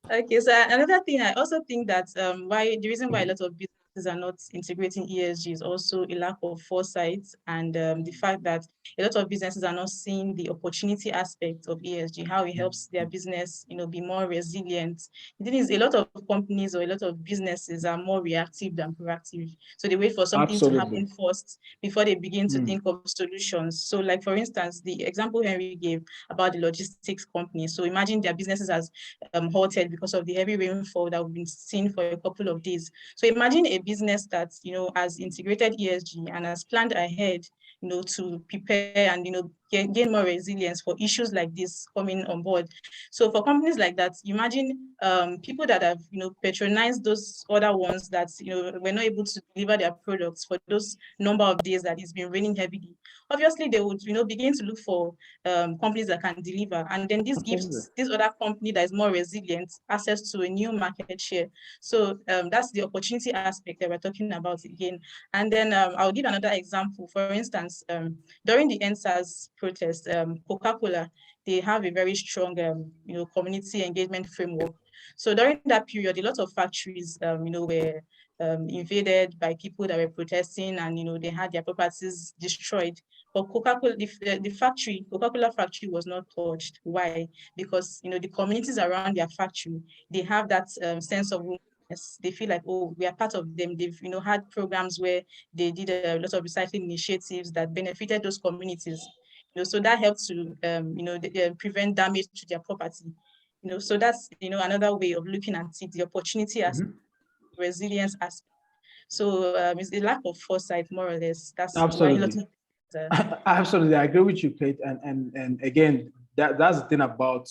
Okay. So another thing, I also think that the reason why a lot of businesses are not integrating ESG is also a lack of foresight, and the fact that a lot of businesses are not seeing the opportunity aspect of ESG, how it helps their business, be more resilient. The thing is, a lot of companies or a lot of businesses are more reactive than proactive. So they wait for something to happen first before they begin to think of solutions. So like, for instance, the example Henry gave about the logistics company. So imagine their businesses has halted because of the heavy rainfall that we've been seeing for a couple of days. So imagine a business that, has integrated ESG and has planned ahead, to prepare and, gain more resilience for issues like this coming on board. So for companies like that, imagine people that have, patronized those other ones that, were not able to deliver their products for those number of days that it's been raining heavily. Obviously, they would, begin to look for companies that can deliver. And then this gives this other company that is more resilient access to a new market share. So that's the opportunity aspect that we're talking about again. And then I'll give another example. For instance, during the NSAS protest, Coca-Cola, they have a very strong, community engagement framework. So during that period, a lot of factories, were invaded by people that were protesting, and they had their properties destroyed. But Coca-Cola, the Coca-Cola factory was not touched. Why? Because the communities around their factory, they have that sense of, they feel like, oh, we are part of them. They've had programs where they did a lot of recycling initiatives that benefited those communities. So that helps to prevent damage to their property. So that's another way of looking at it, the opportunity as resilience aspect. So it's the lack of foresight, more or less. That's absolutely. Absolutely, I agree with you, Kate. And again, that's the thing about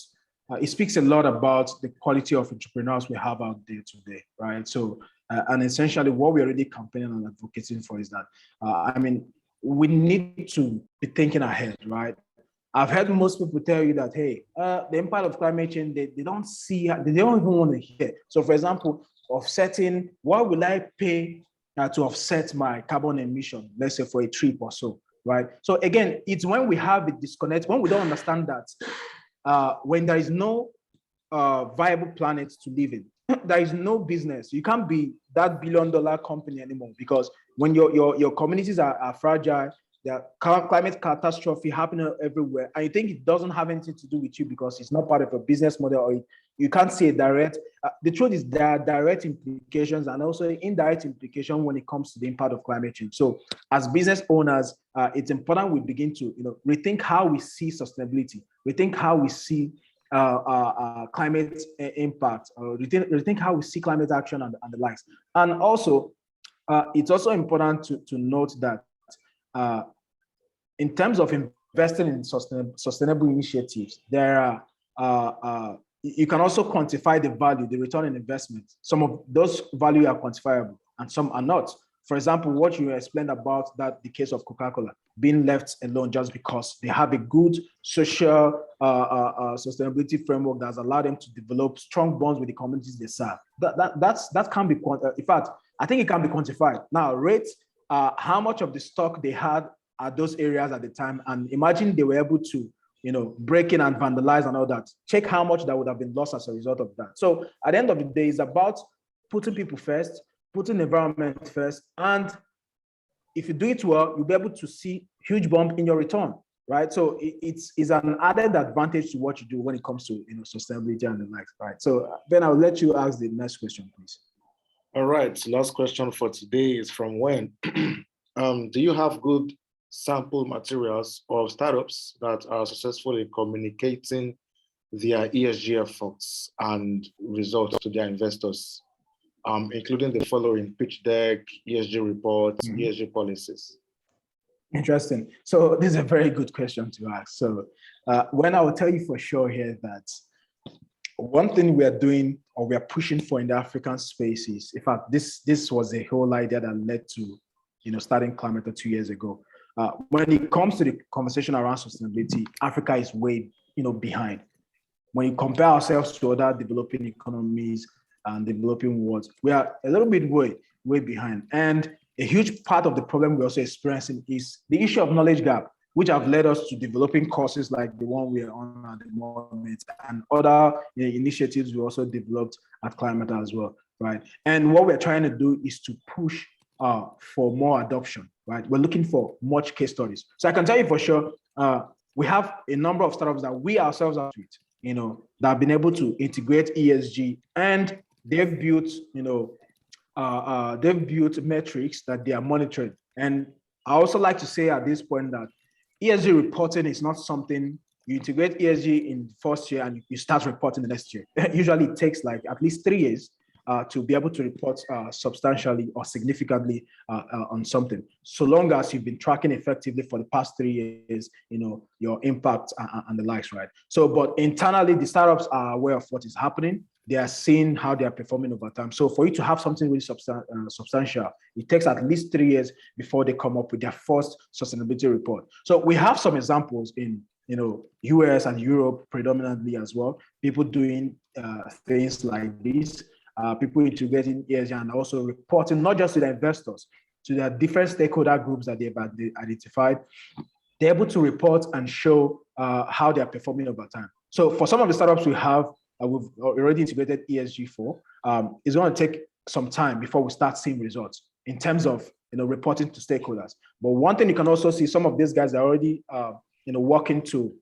it speaks a lot about the quality of entrepreneurs we have out there today, right? So, and essentially, what we're really campaigning and advocating for is that, we need to be thinking ahead, right? I've heard most people tell you that, hey, the impact of climate change, they don't see, they don't even want to hear. So, for example, offsetting, what will I pay to offset my carbon emission, let's say for a trip or so, right? So again, it's when we have a disconnect, when we don't understand that, when there is no viable planet to live in, there is no business. You can't be that billion-dollar company anymore, because when your communities are fragile, there are climate catastrophe happening everywhere, and you think it doesn't have anything to do with you because it's not part of a business model, or you can't see a direct. The truth is there are direct implications and also indirect implications when it comes to the impact of climate change. So as business owners, it's important we begin to rethink how we see sustainability, rethink how we see climate impact, or rethink how we see climate action and the likes. And also, it's also important to note that in terms of investing in sustainable initiatives, there are you can also quantify the value, the return on investment. Some of those value are quantifiable and some are not. For example, what you explained about that, the case of Coca-Cola being left alone just because they have a good social sustainability framework that has allowed them to develop strong bonds with the communities they serve. That can be, in fact, I think it can be quantified. Now, rate how much of the stock they had at those areas at the time, and imagine they were able to break in and vandalize and all that. Check how much that would have been lost as a result of that. So at the end of the day, it's about putting people first, putting the environment first, and if you do it well, you'll be able to see huge bump in your return, right? So it's an added advantage to what you do when it comes to sustainability and the likes, right? So Ben, I'll let you ask the next question, please. All right, last question for today is from Wen. Do you have good sample materials of startups that are successful in communicating their ESG efforts and results to their investors, including the following: pitch deck, ESG reports, ESG policies? Interesting. So this is a very good question to ask. So when I will tell you for sure here that one thing we are doing or we are pushing for in the African space is, in fact, this was a whole idea that led to starting Climate 2 years ago. When it comes to the conversation around sustainability, Africa is way behind. When you compare ourselves to other developing economies and developing worlds, we are a little bit way behind. And a huge part of the problem we're also experiencing is the issue of knowledge gap, which have led us to developing courses like the one we are on at the moment, and other initiatives we also developed at Climate as well, right? And what we're trying to do is to push for more adoption, right? We're looking for much case studies. So I can tell you for sure, we have a number of startups that we ourselves are with, that have been able to integrate ESG, and they've built, metrics that they are monitoring. And I also like to say at this point that ESG reporting is not something you integrate ESG in the first year and you start reporting the next year. Usually it takes like at least 3 years to be able to report substantially or significantly on something, so long as you've been tracking effectively for the past 3 years, your impact and the likes, right? So, but internally, the startups are aware of what is happening. They are seeing how they are performing over time. So for you to have something really substantial, it takes at least 3 years before they come up with their first sustainability report. So we have some examples in US and Europe predominantly as well. People doing things like this, people integrating ESG and also reporting not just to the investors, to their different stakeholder groups that they've identified. They're able to report and show how they're performing over time. So for some of the startups we've already integrated ESG for, it's going to take some time before we start seeing results in terms of reporting to stakeholders. But one thing you can also see, some of these guys are already working to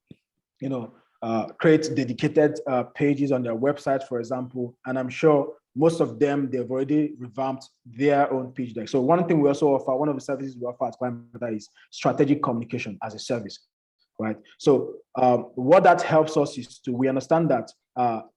create dedicated pages on their website, for example. And I'm sure most of them, they've already revamped their own pitch deck. So one thing we also offer, one of the services we offer at QnA is strategic communication as a service, right? So what that helps us is we understand that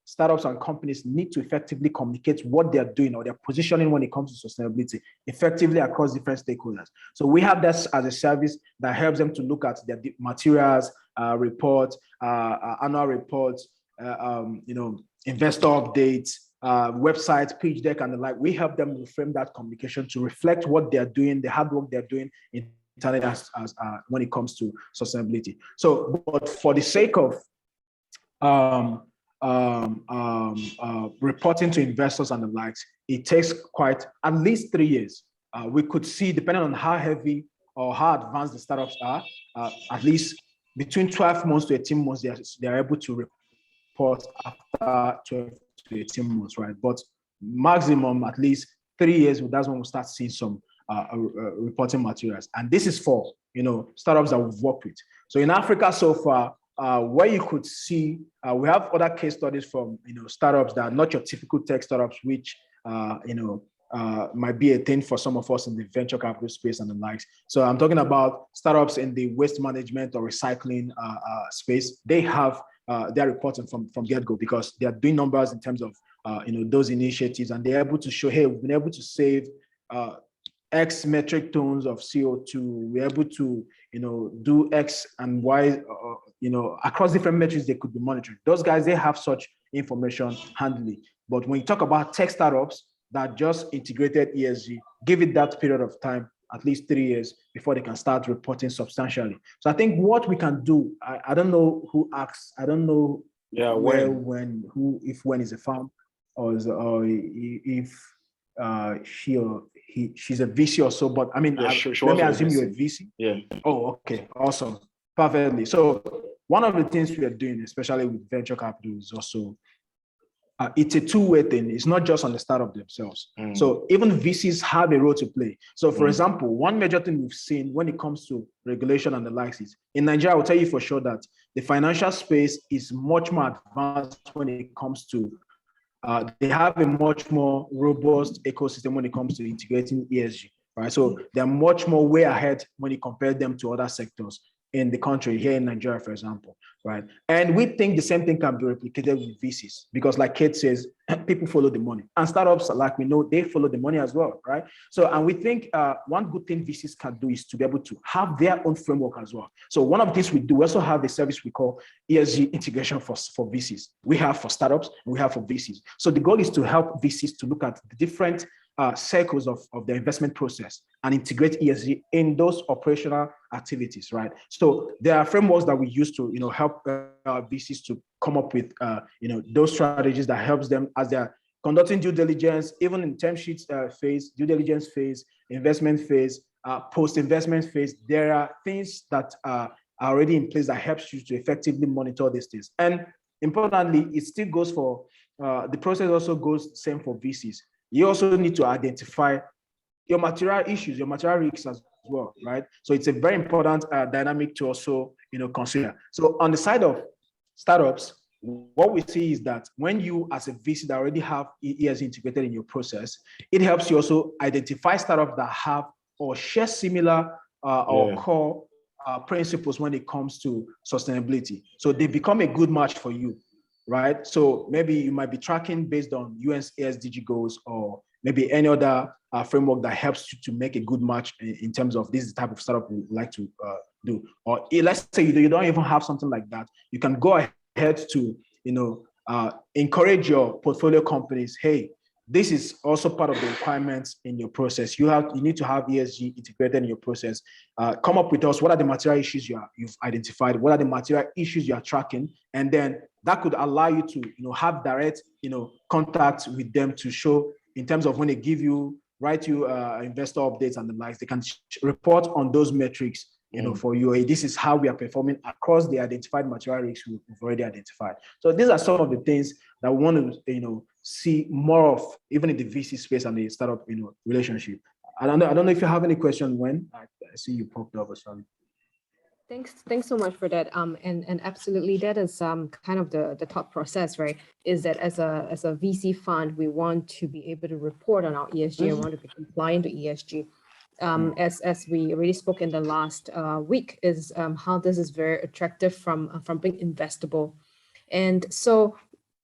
startups and companies need to effectively communicate what they're doing or their positioning when it comes to sustainability effectively across different stakeholders. So we have this as a service that helps them to look at their materials, reports, annual reports, investor updates, websites, pitch deck, and the like. We help them reframe that communication to reflect what they're doing, the hard work they're doing internally as when it comes to sustainability. So, but for the sake of reporting to investors and the likes, it takes at least 3 years. We could see, depending on how heavy or how advanced the startups are, at least between 12 months to 18 months, they are able to report after 12 to 18 months, right? But maximum, at least 3 years, that's when we'll start seeing some reporting materials. And this is for, startups that we've worked with. So in Africa so far, where you could see, we have other case studies from, startups that are not your typical tech startups, which, might be a thing for some of us in the venture capital space and the likes. So I'm talking about startups in the waste management or recycling space. They have their reporting from get-go because they are doing numbers in terms of, those initiatives, and they're able to show, hey, we've been able to save X metric tons of CO2. We're able to, do X and Y, across different metrics they could be monitoring. Those guys, they have such information handily. But when you talk about tech startups that just integrated ESG, give it that period of time, at least 3 years, before they can start reporting substantially. So I think what we can do, I don't know who asks, I don't know when is a farm, or if she's a VC or so, but I mean, let me assume you're a VC. Yeah. Oh, okay, awesome, perfectly. So one of the things we are doing, especially with venture capital, is also it's a two-way thing. It's not just on the startup themselves. So even VCs have a role to play. So for example, one major thing we've seen when it comes to regulation and the likes is, in Nigeria, I will tell you for sure that the financial space is much more advanced when it comes to they have a much more robust ecosystem when it comes to integrating ESG, right? So they're much more way ahead when you compare them to other sectors in the country, here in Nigeria, for example, right? And we think the same thing can be replicated with VCs because, like Kate says, people follow the money. And startups, like we know, they follow the money as well, right? So, and we think one good thing VCs can do is to be able to have their own framework as well. So one of the things we do, we also have a service we call ESG integration for VCs. We have for startups, and we have for VCs. So the goal is to help VCs to look at the different cycles of the investment process and integrate ESG in those operational activities, right? So there are frameworks that we use to, help VCs to come up with, those strategies that helps them as they're conducting due diligence, even in term sheets phase, due diligence phase, investment phase, post-investment phase. There are things that are already in place that helps you to effectively monitor these things. And importantly, it still goes for, the process also goes same for VCs. You also need to identify your material issues, your material risks as well, right? So it's a very important dynamic to also, consider. So on the side of startups, what we see is that when you, as a VC that already have ESG integrated in your process, it helps you also identify startups that have or share similar or core principles when it comes to sustainability. So they become a good match for you, right? So maybe you might be tracking based on UN's SDG goals, or maybe any other framework that helps you to make a good match in terms of this type of startup you like to do. Or let's say you don't even have something like that. You can go ahead to, encourage your portfolio companies. Hey, this is also part of the requirements in your process. You need to have ESG integrated in your process. Come up with us. What are the material issues you've identified? What are the material issues you are tracking? And then that could allow you to, have direct, contact with them to show in terms of when they write you investor updates and the likes, they can report on those metrics, for you. Hey, this is how we are performing across the identified material risks we've already identified. So these are some of the things that we want to, see more of, even in the VC space and the startup, relationship. I don't know if you have any question. When I see you popped up or something. Thanks so much for that. And absolutely, that is kind of the thought process, right? Is that as a VC fund, we want to be able to report on our ESG and want to be compliant to ESG. As we already spoke in the last week, is how this is very attractive from being investable. And so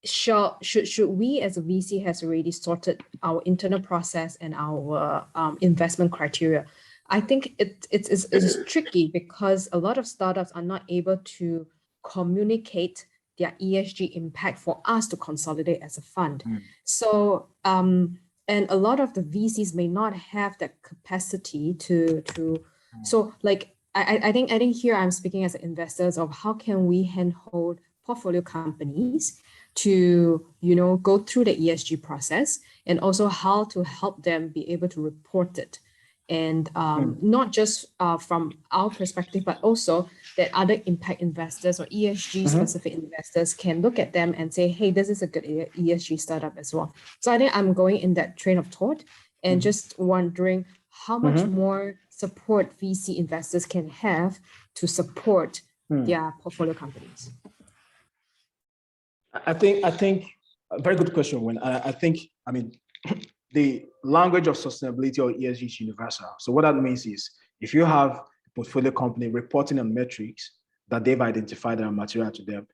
should we as a VC has already sorted our internal process and our investment criteria? I think it's tricky because a lot of startups are not able to communicate their ESG impact for us to consolidate as a fund. So and a lot of the VCs may not have that capacity to so like I think here I'm speaking as investors of how can we handhold portfolio companies to go through the ESG process, and also how to help them be able to report it. And not just from our perspective, but also that other impact investors or ESG specific investors can look at them and say, hey, this is a good ESG startup as well. So I think I'm going in that train of thought and just wondering how much more support VC investors can have to support their portfolio companies. I think a very good question. When the language of sustainability or ESG is universal. So what that means is if you have a portfolio company reporting on metrics that they've identified that are material to them,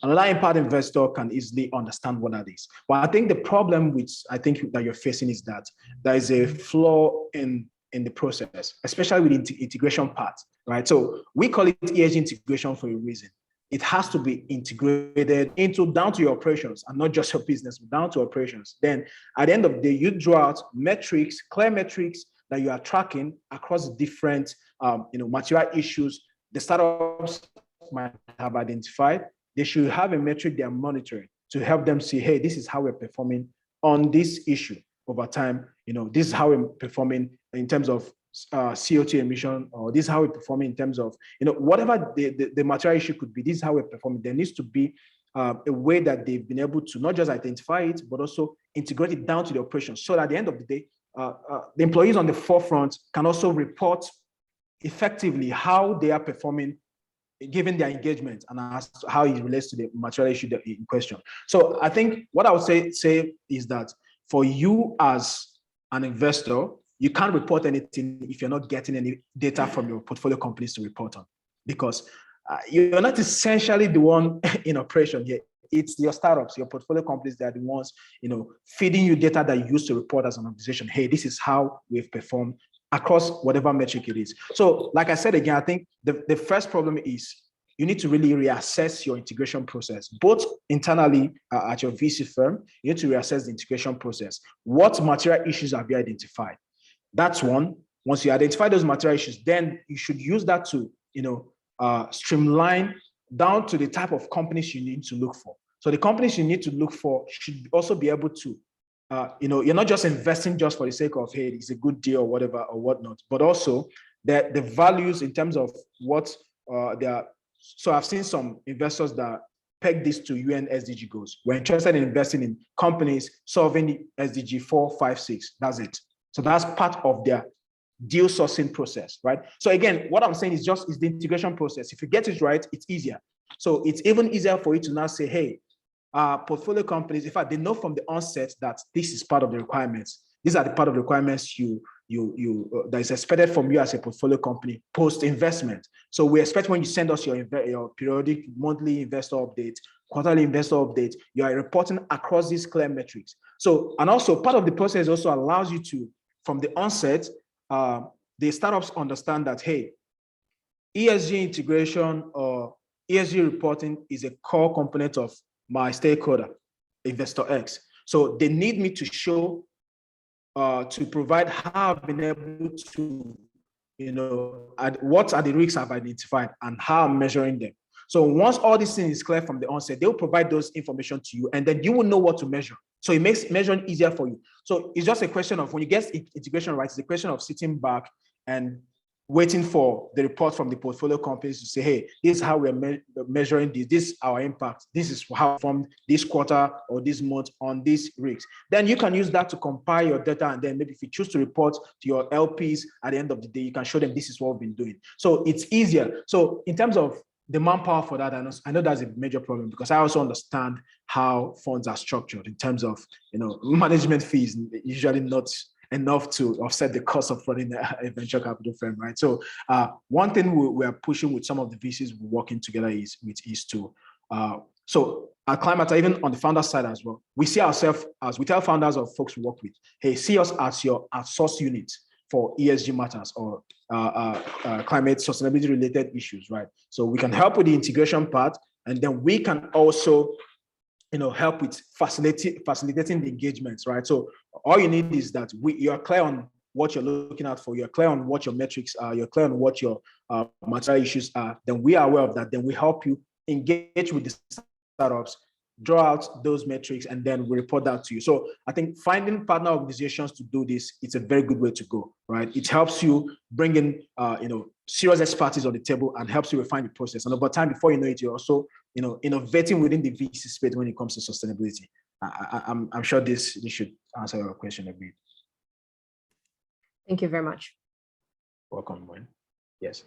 another impact investor can easily understand what that is. But I think the problem which I think that you're facing is that there is a flaw in the process, especially with the integration part, right? So we call it ESG integration for a reason. It has to be integrated down to your operations, and not just your business, but down to operations. Then at the end of the day, you draw out metrics, clear metrics that you are tracking across different material issues the startups might have identified. They should have a metric they are monitoring to help them see, hey, this is how we're performing on this issue over time. This is how we're performing in terms of CO2 emission, or this is how we're performing in terms of, whatever the material issue could be, this is how we're performing. There needs to be a way that they've been able to not just identify it, but also integrate it down to the operations. So at the end of the day, the employees on the forefront can also report effectively how they are performing given their engagement and how it relates to the material issue in question. So I think what I would say is that for you as an investor, you can't report anything if you're not getting any data from your portfolio companies to report on, because you're not essentially the one in operation here. It's your startups, your portfolio companies that are the ones, feeding you data that you use to report as an organization. Hey, this is how we've performed across whatever metric it is. So like I said again, I think the first problem is you need to really reassess your integration process, both internally at your VC firm. You need to reassess the integration process. What material issues have you identified? That's one. Once you identify those material issues, then you should use that to, streamline down to the type of companies you need to look for. So the companies you need to look for should also be able to, you're not just investing just for the sake of, hey, it's a good deal or whatever or whatnot, but also the values in terms of what they are. So I've seen some investors that peg this to UN SDG goals. We're interested in investing in companies solving the SDG 4, 5, 6. That's it. So that's part of their deal sourcing process, right? So again, what I'm saying is the integration process. If you get it right, it's easier. So it's even easier for you to now say, hey, portfolio companies, in fact, they know from the onset that this is part of the requirements. These are the part of the requirements that is expected from you as a portfolio company post investment. So we expect when you send us your periodic monthly investor update quarterly investor updates, you are reporting across these clear metrics. So, and also part of the process also allows you to, from the onset, the startups understand that, hey, ESG integration or ESG reporting is a core component of my stakeholder, investor X. So they need me to show, to provide how I've been able to, what are the risks I've identified and how I'm measuring them. So once all these things is clear from the onset, they'll provide those information to you, and then you will know what to measure. So it makes measuring easier for you. So it's just a question of, when you get integration right, it's a question of sitting back and waiting for the report from the portfolio companies to say, hey, this is how we're measuring this. This is our impact. This is how we formed this quarter or this month on these risks. Then you can use that to compile your data, and then maybe if you choose to report to your LPs at the end of the day, you can show them this is what we've been doing. So it's easier. So in terms of the manpower for that, I know that's a major problem, because I also understand how funds are structured in terms of, management fees usually not enough to offset the cost of running a venture capital firm, right? So one thing we are pushing with some of the VCs we're working together is to, so at Climate, even on the founder side as well, we see ourselves as, we tell founders of folks we work with, hey, see us as your outsource unit for ESG matters or climate sustainability related issues, right? So we can help with the integration part, and then we can also, help with facilitating the engagements, right? So all you need is that you're clear on what you're looking out for, you're clear on what your metrics are, you're clear on what your material issues are, then we are aware of that, then we help you engage with the startups, draw out those metrics, and then we report that to you. So I think finding partner organizations to do this, it's a very good way to go, right? It helps you bring in, serious expertise on the table and helps you refine the process. And over time, before you know it, you're also, innovating within the VC space when it comes to sustainability. I'm sure this should answer your question a bit. Thank you very much. Welcome, Wayne. Yes.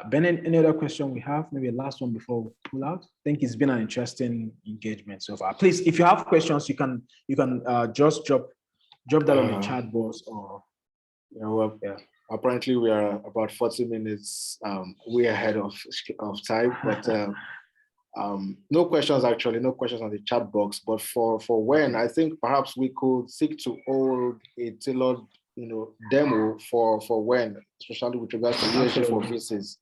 Ben, any other question we have? Maybe a last one before we pull out. I think it's been an interesting engagement so far. Please, if you have questions, you can just drop that on the chat box, or apparently we are about 40 minutes way ahead of time, but no questions actually, no questions on the chat box. But for when, I think perhaps we could seek to hold a tailored demo for when, especially with regards to ESG for VCs,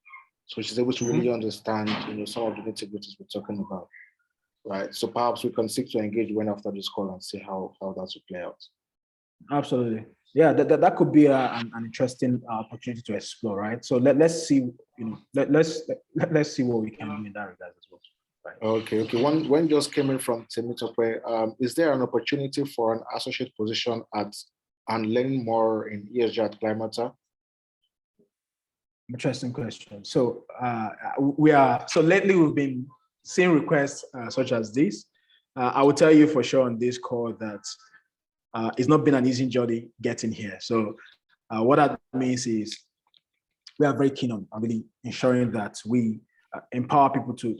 so she's able to really understand, some of the nitty-gritties we're talking about, right? So perhaps we can seek to engage when after this call and see how that will play out. Absolutely, yeah. That could be an interesting opportunity to explore, right? So let's see, let's see what we can do in that regard as well. Right. Okay. One just came in from Temitope. Is there an opportunity for an associate position and learning more in ESG at Climate? Interesting question. So lately we've been seeing requests such as this. I will tell you for sure on this call that it's not been an easy journey getting here. So what that means is we are very keen on really ensuring that we empower people to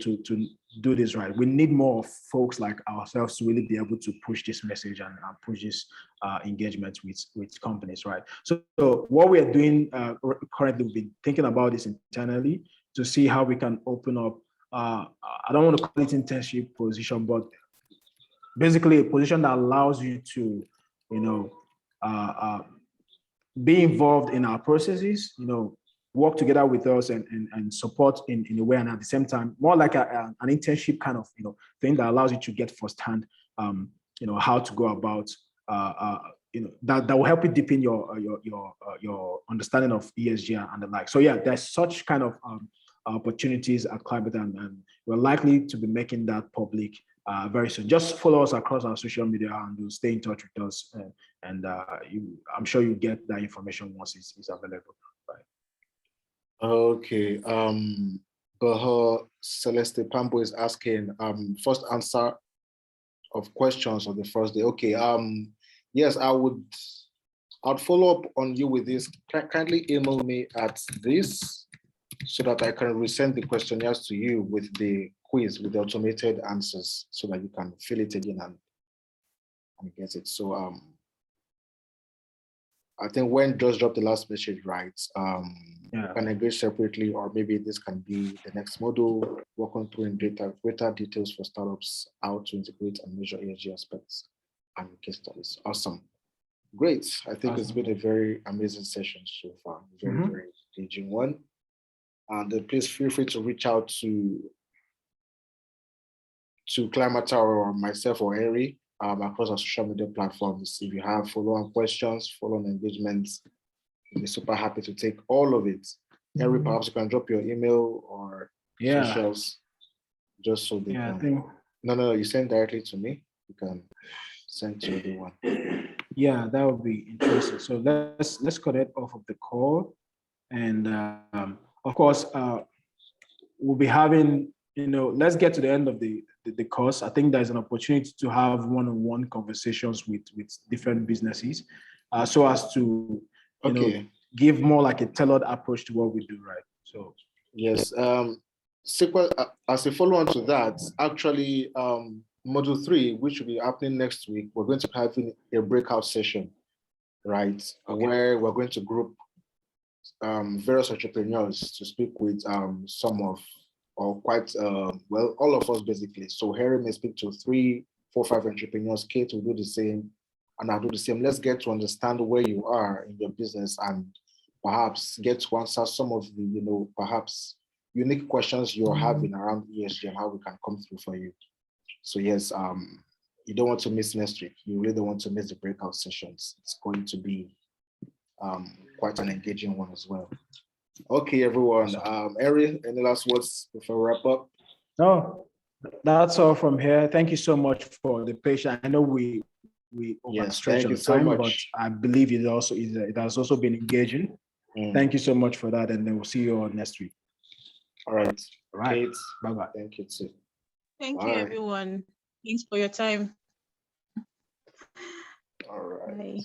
do this right. We need more folks like ourselves to really be able to push this message and push this engagement with companies, right? So what we are doing currently, we've been thinking about this internally to see how we can open up, I don't want to call it internship position, but basically a position that allows you to, be involved in our processes, work together with us and support in a way, and at the same time, more like an internship kind of thing that allows you to get firsthand, how to go about, that will help you deepen your understanding of ESG and the like. So yeah, there's such kind of opportunities at Climate, and we're likely to be making that public very soon. Just follow us across our social media and you'll stay in touch with us, and I'm sure you get that information once it's available. Right. Okay. Celeste Pambo is asking first answer of questions on the first day. Okay. Yes, I'd follow up on you with this. Kindly email me at this so that I can resend the questionnaires to you with the quiz, with the automated answers, so that you can fill it again and get it. So I think when just dropped the last message, right? Yeah. can engage separately, or maybe this can be the next module, work on through in greater details for startups, how to integrate and measure ESG aspects and case studies. Awesome. Great. I think it's Awesome. been a very amazing session so far. Very, very engaging one. And please feel free to reach out to Climate or myself or Harry across our social media platforms. If you have follow-on questions, follow-on engagements, we'll be super happy to take all of it. Harry, perhaps you can drop your email or socials just so they can. I think... No, you send directly to me. You can send to everyone. Yeah, that would be interesting. So let's cut it off of the call. And of course, we'll be having, let's get to the end of the course. I think there's an opportunity to have one-on-one conversations with different businesses, so as to give more like a tailored approach to what we do, right? So yes, as a follow-on to that, actually, Module 3, which will be happening next week, we're going to be having a breakout session, right? Where we're going to group various entrepreneurs to speak with some of, or quite, well, all of us basically. So Harry may speak to 3, 4, 5 entrepreneurs, Kate will do the same, and I'll do the same. Let's get to understand where you are in your business and perhaps get to answer some of the, perhaps unique questions you're having around ESG and how we can come through for you. So yes, you don't want to miss next week. You really don't want to miss the breakout sessions. It's going to be quite an engaging one as well. Okay, everyone. Harry, any last words before we wrap up? No, that's all from here. Thank you so much for the patience. I know we overstretched on time, but I believe it has also been engaging. Thank you so much for that, and then we'll see you all next week. All right. Kate, bye-bye. Thank you too. Thank you, everyone. Thanks for your time. All right. Bye.